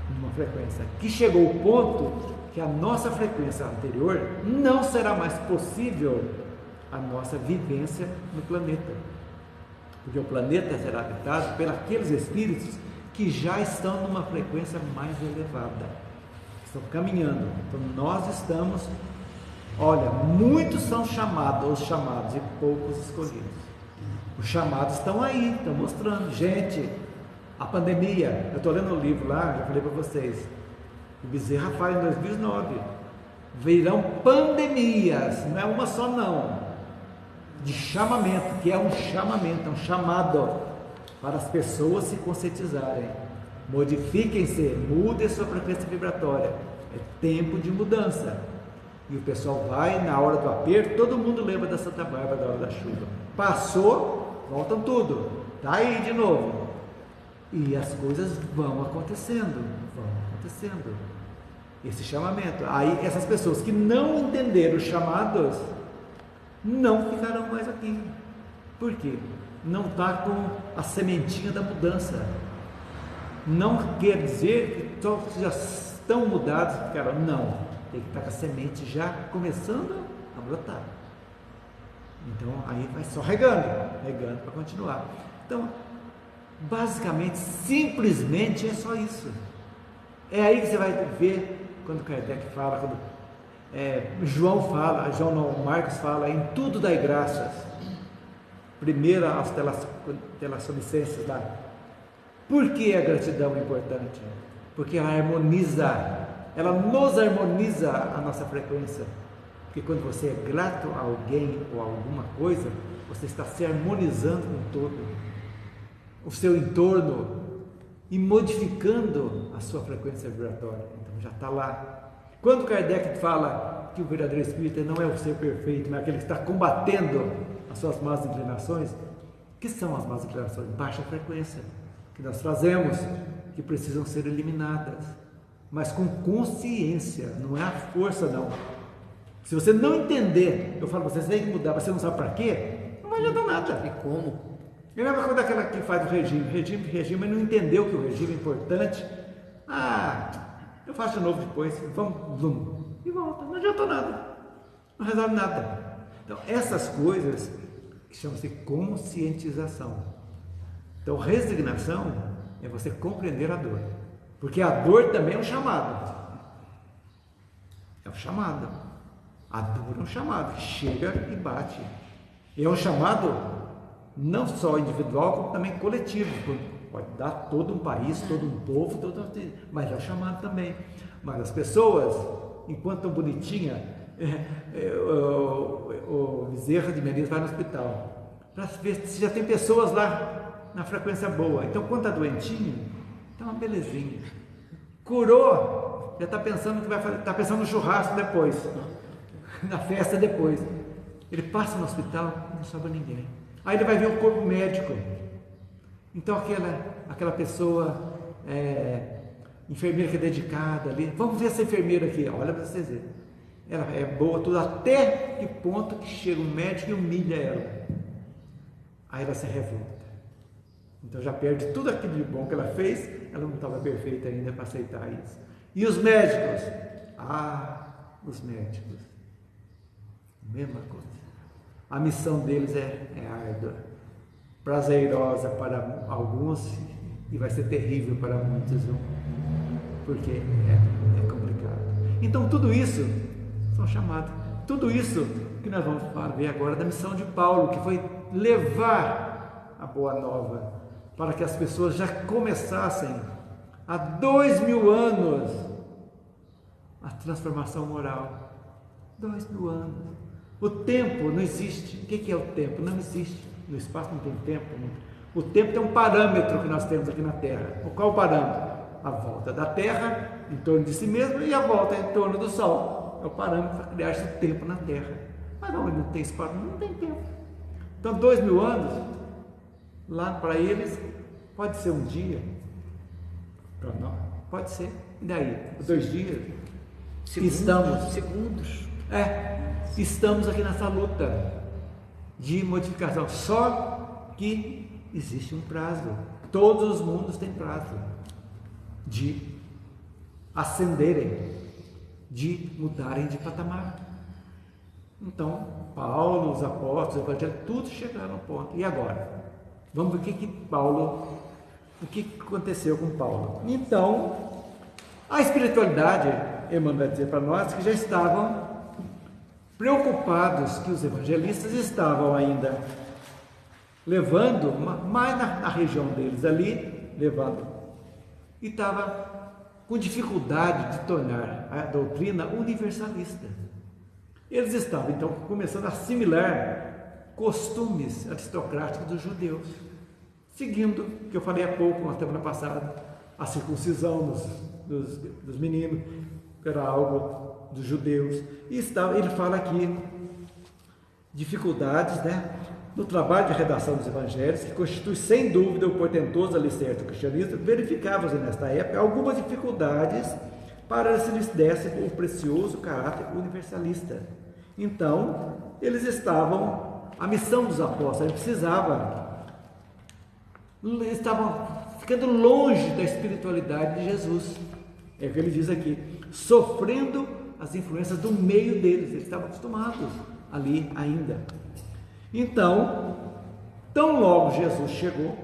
numa frequência que chegou ao ponto que a nossa frequência anterior não será mais possível a nossa vivência no planeta, porque o planeta será habitado por aqueles espíritos que já estão numa frequência mais elevada, estão caminhando. Então nós estamos, olha, muitos são chamados e poucos escolhidos. Os chamados estão aí, estão mostrando, gente. A pandemia, eu estou lendo um livro lá, já falei para vocês, o Bezerra fala em 2009, virão pandemias, não é uma só não, de chamamento, que é um chamamento, é um chamado para as pessoas se conscientizarem, modifiquem-se, mudem sua frequência vibratória, é tempo de mudança. E o pessoal vai, na hora do aperto, todo mundo lembra da Santa Bárbara, da hora da chuva, passou, voltam tudo, está aí de novo. E as coisas vão acontecendo, esse chamamento. Aí essas pessoas que não entenderam os chamados, não ficarão mais aqui. Por quê? Não está com a sementinha da mudança. Não quer dizer que todos já estão mudados, ficaram. Não, tem que estar com a semente já começando a brotar. Então aí vai só regando para continuar. Então, basicamente, simplesmente é só isso. É aí que você vai ver quando Kardec fala, quando Marcos fala, em tudo dai graças. Primeiro aos Telassonicenses lá. Por que a gratidão é importante? Porque ela nos harmoniza a nossa frequência. Porque quando você é grato a alguém ou a alguma coisa, você está se harmonizando com todo o seu entorno e modificando a sua frequência vibratória. Então já está lá. Quando Kardec fala que o verdadeiro espírita não é o ser perfeito, mas aquele que está combatendo as suas más inclinações, que são as más inclinações? Baixa frequência, que nós trazemos, que precisam ser eliminadas, mas com consciência, não é a força não. Se você não entender, eu falo, você tem que mudar, você não sabe para quê, não vai adiantar nada. E como? É a mesma coisa daquela que faz o regime, mas não entendeu que o regime é importante. Eu faço de novo depois, vamos, e volta, não adianta nada, não resolve nada. Então, essas coisas chamam-se conscientização. Então, resignação é você compreender a dor, porque a dor também é um chamado. É um chamado. A dor é um chamado, chega e bate. E é um chamado não só individual, como também coletivo. Pode dar todo um país, todo um povo, mas é um chamado também. Mas as pessoas, enquanto estão bonitinhas, o Bezerra de Menezes vai no hospital para ver se já tem pessoas lá na frequência boa. Então, quando está doentinho, está uma belezinha. Curou, já está pensando que vai fazer, está pensando no churrasco depois, na festa depois. Ele passa no hospital, não sobra ninguém. Aí ele vai ver o corpo médico. Então aquela pessoa, enfermeira que é dedicada ali, vamos ver essa enfermeira aqui, olha para vocês verem. Ela é boa tudo, até que ponto que chega um médico e humilha ela. Aí ela se revolta. Então já perde tudo aquilo de bom que ela fez, ela não estava perfeita ainda para aceitar isso. E os médicos? Os médicos, mesma coisa. A missão deles é árdua, prazerosa para alguns e vai ser terrível para muitos, viu? Porque é complicado. Então tudo isso são chamados. Tudo isso que nós vamos ver agora da missão de Paulo, que foi levar a boa nova para que as pessoas já começassem há 2000 anos, a transformação moral. 2000 anos. O tempo não existe. O que é o tempo? Não existe. No espaço não tem tempo. O tempo tem um parâmetro que nós temos aqui na Terra. Qual o parâmetro? A volta da Terra em torno de si mesma e a volta em torno do Sol. É o parâmetro para criar esse tempo na Terra. Mas onde não tem espaço, não tem tempo. Então, 2000 anos, lá para eles, pode ser um dia. Para nós, pode ser. E daí? 2 dias? Segundos. Estamos aqui nessa luta de modificação. Só que existe um prazo. Todos os mundos têm prazo de ascenderem, de mudarem de patamar. Então, Paulo, os apóstolos, os evangelhos, tudo chegaram ao ponto. E agora? Vamos ver o que aconteceu com Paulo. Então, a espiritualidade, Emmanuel vai dizer para nós que já estavam preocupados, que os evangelistas estavam ainda levando, mais na região deles ali, levando, e estava com dificuldade de tornar a doutrina universalista. Eles estavam então começando a assimilar costumes aristocráticos dos judeus, seguindo, que eu falei há pouco, na semana passada, a circuncisão dos meninos, que era algo dos judeus. E ele fala aqui dificuldades, no trabalho de redação dos evangelhos, que constitui sem dúvida o portentoso alicerce do cristianismo. Verificava-se nesta época algumas dificuldades para se lhes desse o precioso caráter universalista. Então, eles estavam, a missão dos apóstolos, eles estavam ficando longe da espiritualidade de Jesus. É o que ele diz aqui, sofrendo as influências do meio deles. Eles estavam acostumados ali ainda. Então, tão logo Jesus chegou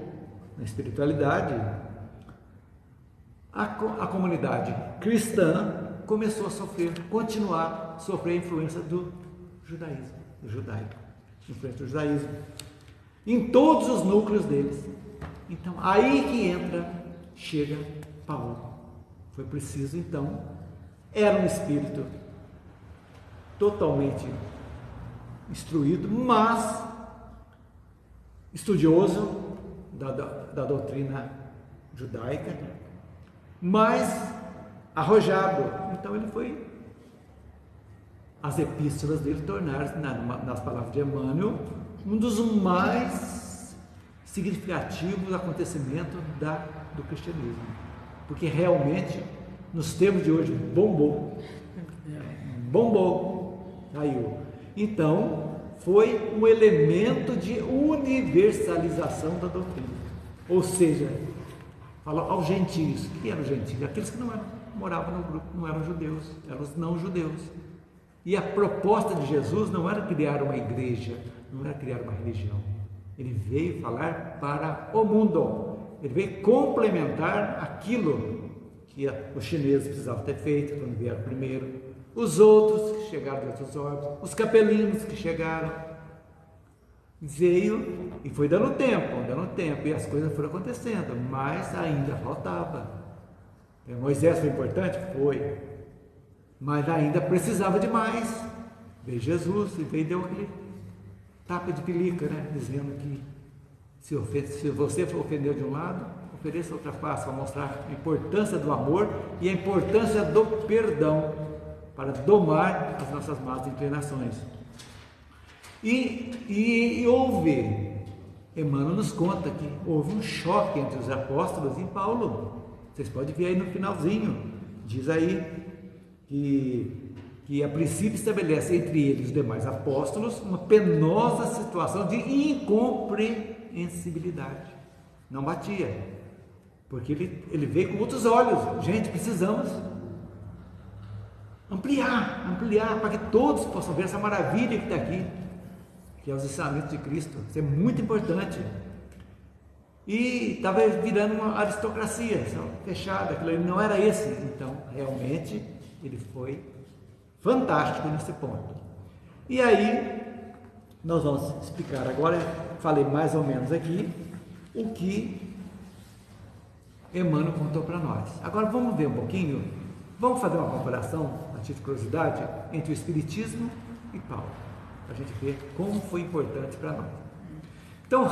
na espiritualidade, a comunidade cristã começou a continuar a sofrer a influência do judaísmo, influência do judaísmo, em todos os núcleos deles. Então, aí que chega Paulo. Foi preciso, então, era um espírito totalmente instruído, mas estudioso da doutrina judaica, mas arrojado. Então ele foi, as epístolas dele tornaram-se, nas palavras de Emmanuel, um dos mais significativos acontecimentos do cristianismo, porque realmente nos tempos de hoje bombou, caiu. Então foi um elemento de universalização da doutrina, ou seja, fala aos gentios. Quem eram os gentios? Aqueles que não moravam no grupo, não eram judeus, eram os não judeus. E a proposta de Jesus não era criar uma igreja, não era criar uma religião. Ele veio falar para o mundo, ele veio complementar aquilo que os chineses precisavam ter feito quando vieram primeiro, os outros que chegaram de outros órgãos, os capelinos que chegaram. Veio e foi dando tempo, e as coisas foram acontecendo, mas ainda faltava. Moisés foi importante? Foi, mas ainda precisava de mais. Veio Jesus e veio deu aquele tapa de pelica, dizendo que se você for ofender de um lado, ofereça outra face, para mostrar a importância do amor e a importância do perdão para domar as nossas más inclinações. E houve, Emmanuel nos conta que houve um choque entre os apóstolos e Paulo. Vocês podem ver aí no finalzinho, diz aí que a princípio estabelece entre eles e os demais apóstolos uma penosa situação de incompreensibilidade. Não batia, porque ele veio com outros olhos. Gente, precisamos ampliar para que todos possam ver essa maravilha que está aqui, que é os ensinamentos de Cristo. Isso é muito importante. E estava virando uma aristocracia fechada, aquilo ali não era esse. Então, realmente, ele foi fantástico nesse ponto. E aí, nós vamos explicar agora, falei mais ou menos aqui, o que Emmanuel contou para nós. Agora vamos ver um pouquinho, vamos fazer uma comparação, a título de curiosidade, entre o Espiritismo e Paulo, para a gente ver como foi importante para nós. Então,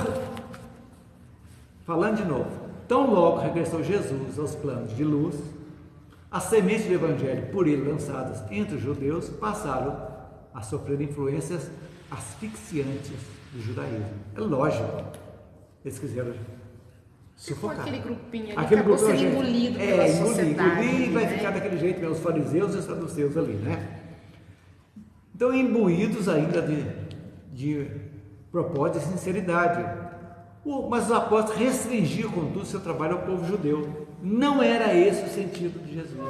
falando de novo, tão logo regressou Jesus aos planos de luz, as sementes do Evangelho por ele lançadas entre os judeus passaram a sofrer influências asfixiantes do judaísmo. É lógico, eles quiseram sufocar. Aquele grupinho ali Aquele acabou grupinho, sendo engolido pela sociedade. E vai né? ficar daquele jeito, os fariseus e os saduceus ali, né? Então, imbuídos ainda de propósito e sinceridade. Mas os apóstolos restringiam, contudo, seu trabalho ao povo judeu. Não era esse o sentido de Jesus.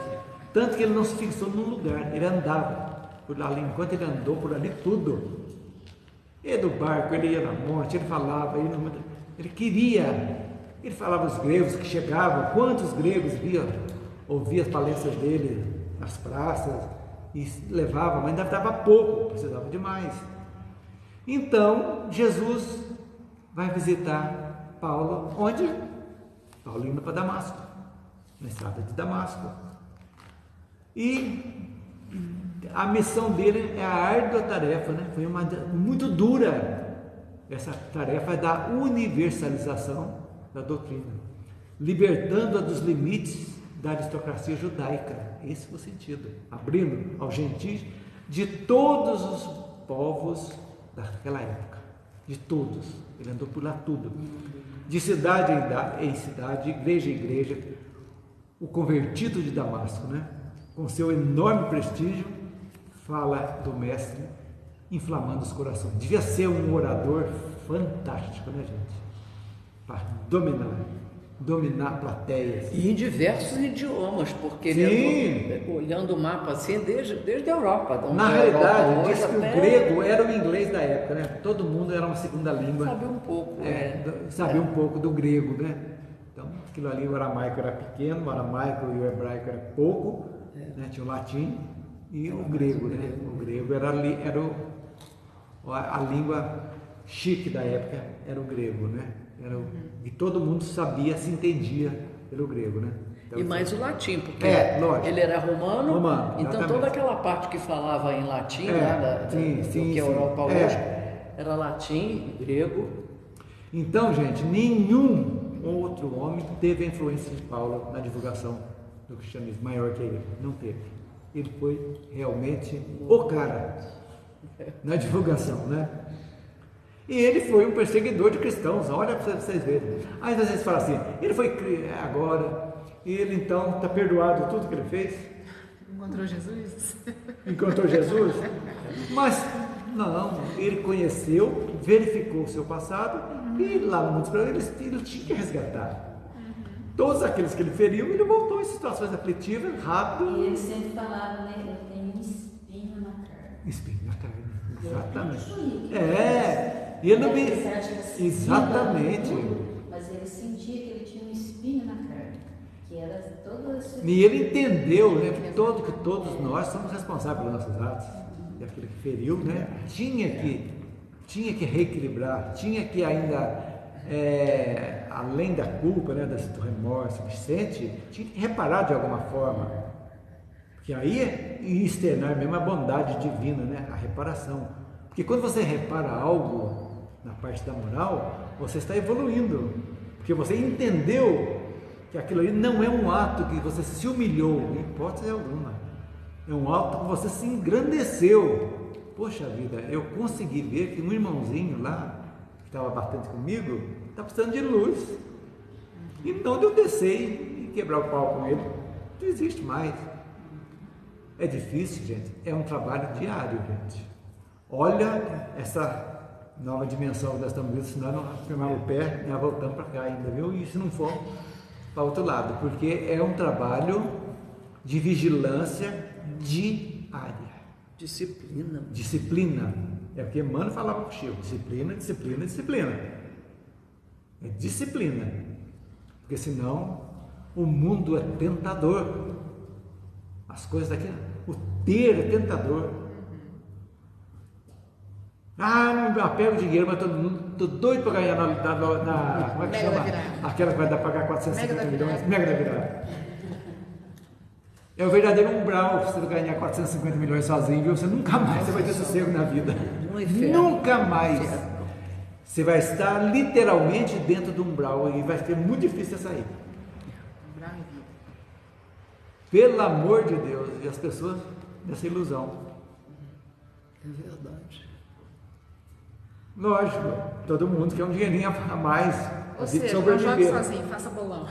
Tanto que ele não se fixou num lugar, ele andava por ali. Enquanto ele andou por ali, tudo. Ele ia do barco, ele ia na monte, ele falava, ele queria. Ele falava os gregos que chegavam, quantos gregos ouvia as palestras dele nas praças e levava, mas ainda dava pouco, precisava de mais. Então, Jesus vai visitar Paulo, onde? Paulo indo para Damasco, na estrada de Damasco. E a missão dele é a árdua tarefa, né? Foi uma muito dura essa tarefa da universalização da doutrina, libertando-a dos limites da aristocracia judaica. Esse foi o sentido, abrindo aos gentios de todos os povos daquela época, de todos. Ele andou por lá tudo, de cidade em cidade, igreja em igreja. O convertido de Damasco, né? Com seu enorme prestígio, fala do mestre, inflamando os corações. Devia ser um orador fantástico, né, gente? Para dominar plateias. E em diversos idiomas, porque ele andou, olhando o mapa assim, desde a Europa. Na realidade, diz que o grego era o inglês da época, né? Todo mundo era uma segunda língua. Sabia um pouco. Sabia um pouco do grego, né? Então, aquilo ali, o aramaico era pequeno, o aramaico e o hebraico era pouco, né? Tinha o latim e o grego, né? O grego era a língua chique da época, era o grego, né? E todo mundo sabia, se entendia pelo grego, né? Então, e mais o latim, porque lógico. ele era romano, então exatamente. toda aquela parte que falava em latim, do que a Europa hoje, era latim, grego. Então, gente, nenhum outro homem teve a influência de Paulo na divulgação do cristianismo maior que ele, não teve. Ele foi realmente o cara na divulgação, né? E ele foi um perseguidor de cristãos, olha para vocês verem. Aí às vezes fala assim, ele foi agora, ele então está perdoado tudo que ele fez? Encontrou Jesus? Encontrou Jesus? Mas não, ele conheceu, verificou o seu passado e lá no mundo espiritual ele tinha que resgatar. Todos aqueles que ele feriu, ele voltou em situações aflitivas, rápido. E ele sempre falava, né? Ele tem um espinho na carne. Espinho na carne, exatamente. E ele não me... Exatamente. Mas ele sentia que ele tinha um espinho na carne, que era todo esse... E ele entendeu, né, que todos nós somos responsáveis pelos nossos atos. E aquele que feriu, né, tinha que reequilibrar, tinha que ainda, além da culpa, né, do remorso que sente, tinha que reparar de alguma forma. Porque aí ia externar mesmo a bondade divina, né, a reparação. Porque quando você repara algo na parte da moral, você está evoluindo, porque você entendeu que aquilo ali não é um ato que você se humilhou, em hipótese alguma, é um ato que você se engrandeceu. Poxa vida, eu consegui ver que um irmãozinho lá, que estava batendo comigo, está precisando de luz, então eu descer e quebrar o pau com ele, não existe mais. É difícil, gente, é um trabalho diário, gente. Olha essa nova dimensão que nós estamos vendo, senão nós firmamos o pé e nós voltamos para cá ainda, viu? E se não for, para o outro lado, porque é um trabalho de vigilância diária. Disciplina. É o que Emmanuel falava com o Chico, disciplina. É disciplina, porque senão o mundo é tentador. As coisas daqui, o ter é tentador. Não apego o dinheiro, mas todo mundo tô doido para ganhar como é que Mega chama? da virada. Aquela que vai dar pagar 450 Mega da milhões. virada. Mega da virada. É o verdadeiro umbral você ganhar 450 milhões sozinho, viu? Você nunca mais você vai ter sossego na vida. No inferno. Nunca mais. Você vai estar literalmente dentro do umbral e vai ser muito difícil de sair. Umbral em vida. Pelo amor de Deus, e as pessoas nessa ilusão. É verdade. Lógico, todo mundo quer um dinheirinho a mais. Ou de seja, não jogue sobreviver. sozinho, faça bolão.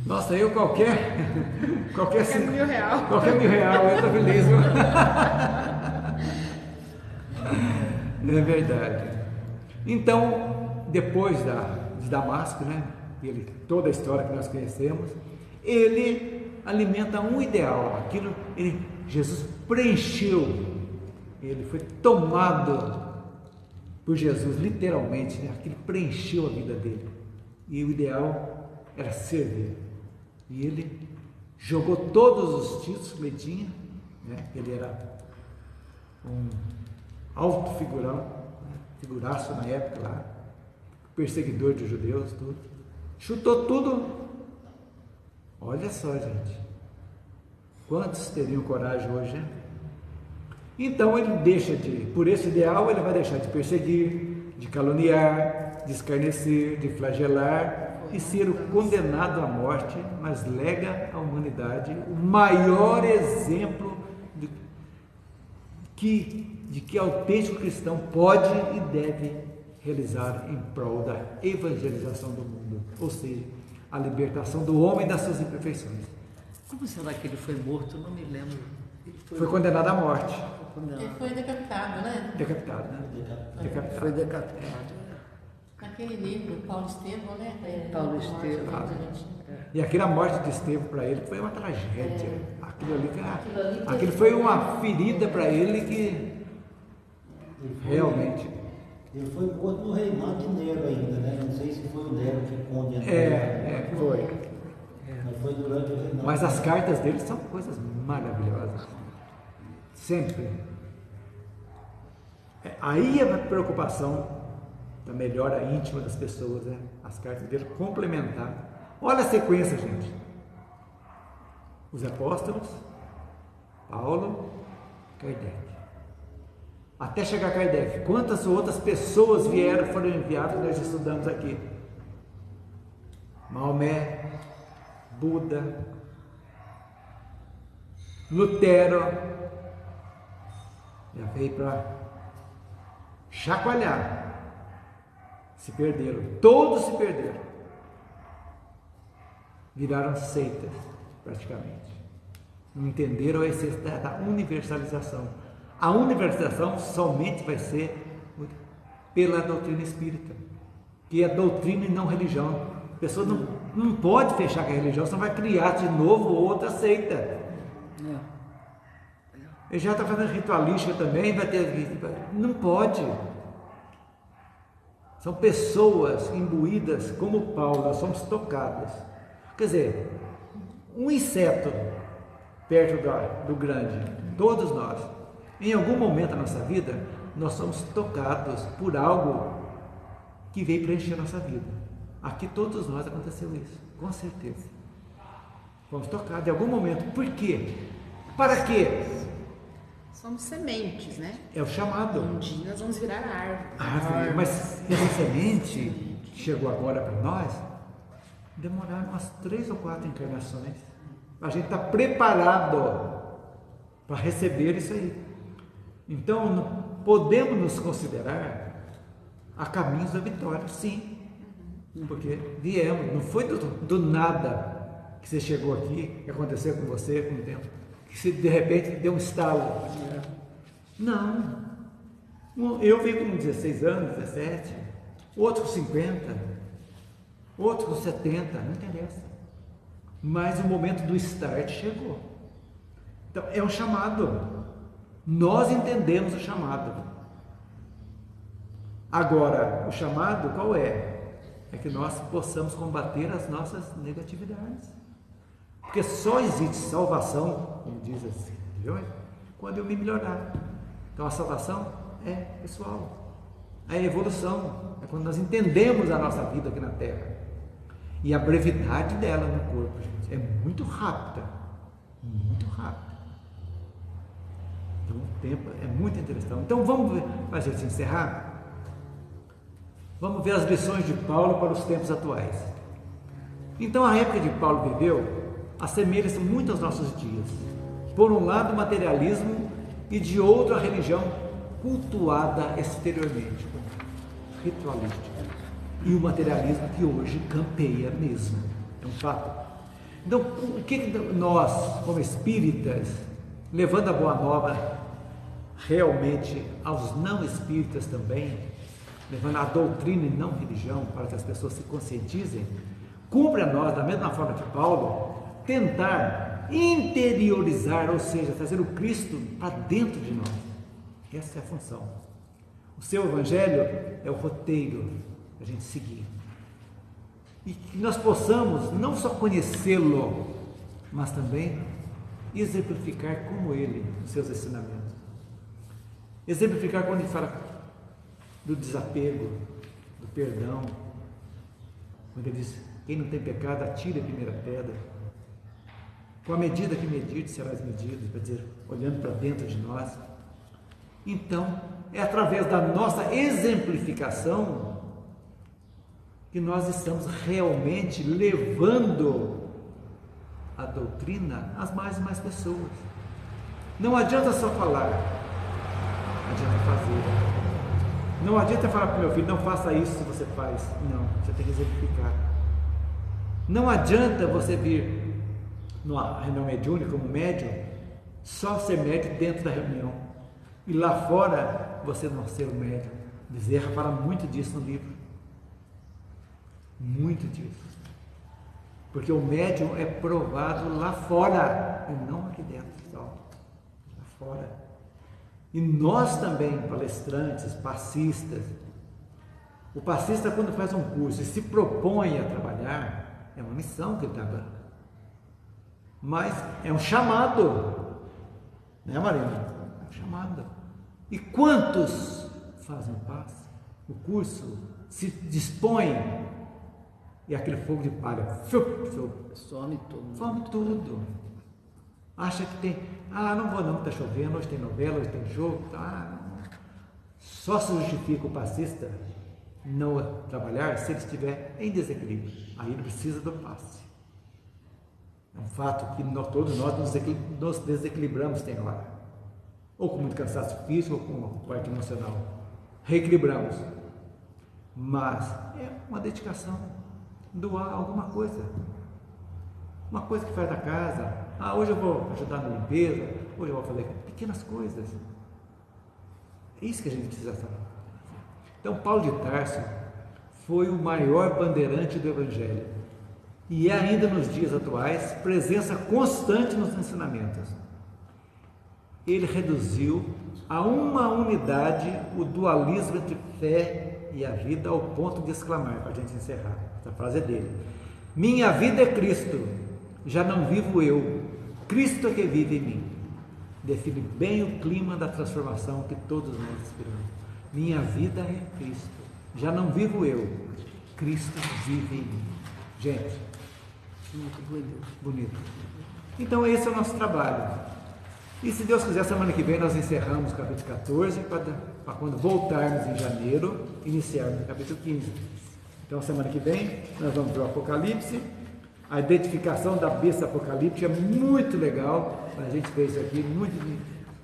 Nossa, eu qualquer Qualquer R$1.000. qualquer R$1.000, eu estou feliz. Viu? É verdade. Então, depois de Damasco, né? Toda a história que nós conhecemos, ele alimenta um ideal. Jesus preencheu, ele foi tomado por Jesus, literalmente, né? Aquilo preencheu a vida dele. E o ideal era servir. E ele jogou todos os títulos que ele tinha, né? Ele era um alto figurão, né? Figuraço na época lá, perseguidor de judeus, tudo. Chutou tudo. Olha só, gente. Quantos teriam coragem hoje, né? Então ele deixa por esse ideal, ele vai deixar de perseguir, de caluniar, de escarnecer, de flagelar e ser o condenado à morte, mas lega à humanidade o maior exemplo de que autêntico cristão pode e deve realizar em prol da evangelização do mundo, ou seja, a libertação do homem das suas imperfeições. Como será que ele foi morto? Não me lembro. Ele Foi condenado à morte. Ele foi decapitado, né? Decapitado, né? Decapitado. Foi decapitado. Naquele livro, Paulo Estevão, né? Paulo Estevão. E aquela morte de Estevão para ele foi uma tragédia. Aquilo foi uma ferida para ele que realmente. Ele foi morto no reinado de Nero ainda, né? Não sei se foi o Nero que condenou. Foi. Mas foi durante o reinado. Mas as cartas dele são coisas maravilhosas. Sempre. Aí a preocupação da melhora íntima das pessoas, né? As cartas dele complementar. Olha a sequência, gente. Os apóstolos, Paulo, Kardec. Até chegar a Kardec. Quantas outras pessoas foram enviadas, nós estudamos aqui. Maomé, Buda, Lutero, já veio para chacoalhar. Se perderam, todos se perderam. Viraram seitas, praticamente. Não entenderam a essência da universalização. A universalização somente vai ser pela doutrina espírita, que é doutrina e não religião. A pessoa não pode fechar com a religião, senão vai criar de novo outra seita. Ele já está fazendo ritualística também, vai ter. Não pode. São pessoas imbuídas como Paulo, nós somos tocadas. Quer dizer, um inseto perto do grande, todos nós, em algum momento da nossa vida, nós somos tocados por algo que veio preencher a nossa vida. Aqui todos nós aconteceu isso, com certeza. Fomos tocados em algum momento. Por quê? Para quê? Somos sementes, né? É o chamado. Um dia nós vamos virar árvore. Mas essa semente que chegou agora para nós, demoraram umas 3 ou 4 encarnações. A gente está preparado para receber isso aí. Então, podemos nos considerar a caminhos da vitória, sim. Porque viemos, não foi do nada que você chegou aqui, que aconteceu com você com o tempo, que você de repente deu um estalo. Não. Eu vim com 16 anos, 17, outro com 50, outro com 70, não interessa. Mas o momento do start chegou. Então, é um chamado. Nós entendemos o chamado. Agora, o chamado qual é? É que nós possamos combater as nossas negatividades. Porque só existe salvação, como diz assim, viu? Quando eu me melhorar. Então a salvação é pessoal. a evolução, é quando nós entendemos a nossa vida aqui na Terra. E a brevidade dela no corpo, gente, é muito rápida. Muito rápida. Então o tempo é muito interessante. Então vamos ver, para a gente encerrar, vamos ver as lições de Paulo para os tempos atuais. Então a época de Paulo viveu assemelha-se muito aos nossos dias. Por um lado, o materialismo e de outro, a religião cultuada exteriormente, ritualística. E o materialismo que hoje campeia mesmo, é um fato. Então, o que nós, como espíritas, levando a boa nova realmente aos não espíritas também, levando a doutrina e não religião, para que as pessoas se conscientizem, cumpre a nós, da mesma forma que Paulo, tentar interiorizar, ou seja, trazer o Cristo para dentro de nós. Essa é a função. O seu Evangelho é o roteiro a gente seguir. E que nós possamos não só conhecê-lo, mas também exemplificar como ele, os seus ensinamentos. Exemplificar quando ele fala do desapego, do perdão, quando ele diz, quem não tem pecado, atire a primeira pedra. Com a medida que medir, serás medido, quer dizer, olhando para dentro de nós. Então, é através da nossa exemplificação que nós estamos realmente levando a doutrina às mais e mais pessoas. Não adianta só falar, adianta fazer. Não adianta falar para o meu filho, não faça isso se você faz. Não, você tem que exemplificar. Não adianta você vir numa reunião mediúnica como médium, só ser médium dentro da reunião. E lá fora, você não ser um médium. Bezerra fala muito disso no livro. Muito disso. Porque o médium é provado lá fora, e não aqui dentro, só. Lá fora. E nós também, palestrantes, passistas. O passista, quando faz um curso e se propõe a trabalhar, é uma missão que ele está dando. Mas é um chamado, né, Marina? É um chamado. E quantos fazem o passe? O curso se dispõe e aquele fogo de palha some tudo. Some tudo. Acha que tem, não vou não, está chovendo, hoje tem novela, hoje tem jogo, não. Só se justifica o passista não trabalhar se ele estiver em desequilíbrio. Aí ele precisa do passe. É um fato que todos nós nos desequilibramos tem hora. Ou com muito cansaço físico, ou com uma parte emocional. Reequilibramos. Mas é uma dedicação. Doar alguma coisa. Uma coisa que faz da casa. Hoje eu vou ajudar na limpeza, hoje eu vou fazer pequenas coisas. É isso que a gente precisa fazer. Então, Paulo de Tarso foi o maior bandeirante do Evangelho. E é ainda nos dias atuais, presença constante nos ensinamentos. Ele reduziu a uma unidade o dualismo entre fé e a vida ao ponto de exclamar, para a gente encerrar, essa frase é dele: minha vida é Cristo, já não vivo eu, Cristo é que vive em mim. Define bem o clima da transformação que todos nós esperamos. Minha vida é Cristo, já não vivo eu, Cristo vive em mim. Gente, muito bonito. Então esse é o nosso trabalho. E se Deus quiser, semana que vem nós encerramos o capítulo 14, para quando voltarmos em janeiro, iniciarmos o capítulo 15. Então semana que vem nós vamos ver o Apocalipse. A identificação da besta apocalíptica é muito legal, a gente fez isso aqui, muito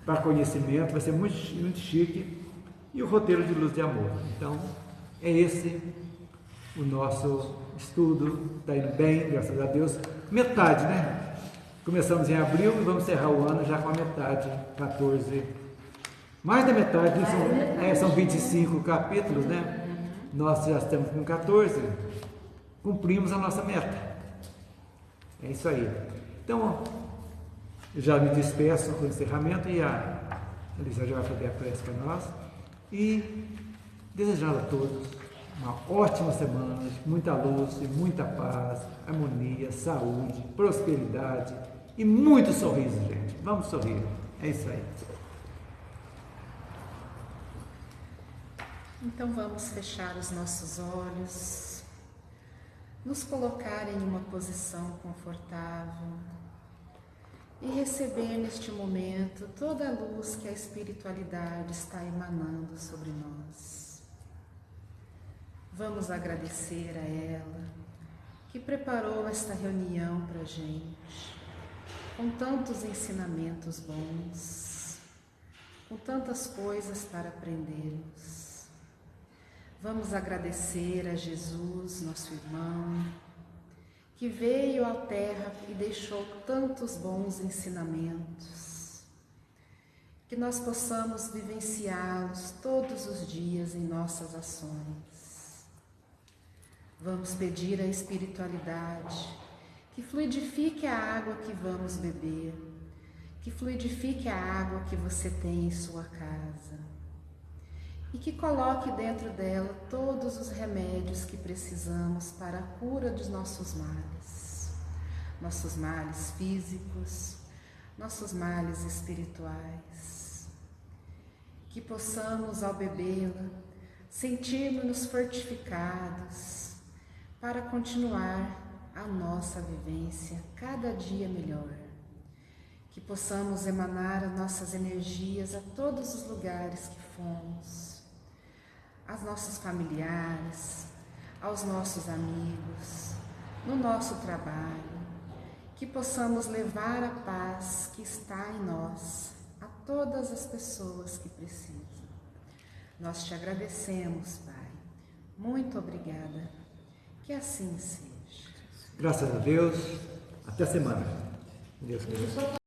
para conhecimento, vai ser muito, muito chique. E o roteiro de luz de amor. Então é esse o nosso estudo, está indo bem, graças a Deus. Metade, né? Começamos em abril e vamos encerrar o ano já com a metade, 14. Mais da metade, são 25 capítulos, né? Nós já estamos com 14. Cumprimos a nossa meta. É isso aí. Então, eu já me despeço com o encerramento e a Elisa já vai fazer a prece para nós. E desejando a todos uma ótima semana, muita luz e muita paz, harmonia, saúde, prosperidade e muito sorriso, gente. Vamos sorrir. É isso aí. Então vamos fechar os nossos olhos, nos colocar em uma posição confortável e receber neste momento toda a luz que a espiritualidade está emanando sobre nós. Vamos agradecer a ela que preparou esta reunião para a gente, com tantos ensinamentos bons, com tantas coisas para aprendermos. Vamos agradecer a Jesus, nosso irmão, que veio à Terra e deixou tantos bons ensinamentos, que nós possamos vivenciá-los todos os dias em nossas ações. Vamos pedir à espiritualidade que fluidifique a água que vamos beber, que fluidifique a água que você tem em sua casa e que coloque dentro dela todos os remédios que precisamos para a cura dos nossos males físicos, nossos males espirituais. Que possamos, ao bebê-la, sentirmos-nos fortificados para continuar a nossa vivência cada dia melhor. Que possamos emanar as nossas energias a todos os lugares que fomos, aos nossos familiares, aos nossos amigos, no nosso trabalho, que possamos levar a paz que está em nós a todas as pessoas que precisam. Nós te agradecemos, Pai. Muito obrigada. Que assim seja. Graças a Deus. Até a semana. Deus queira.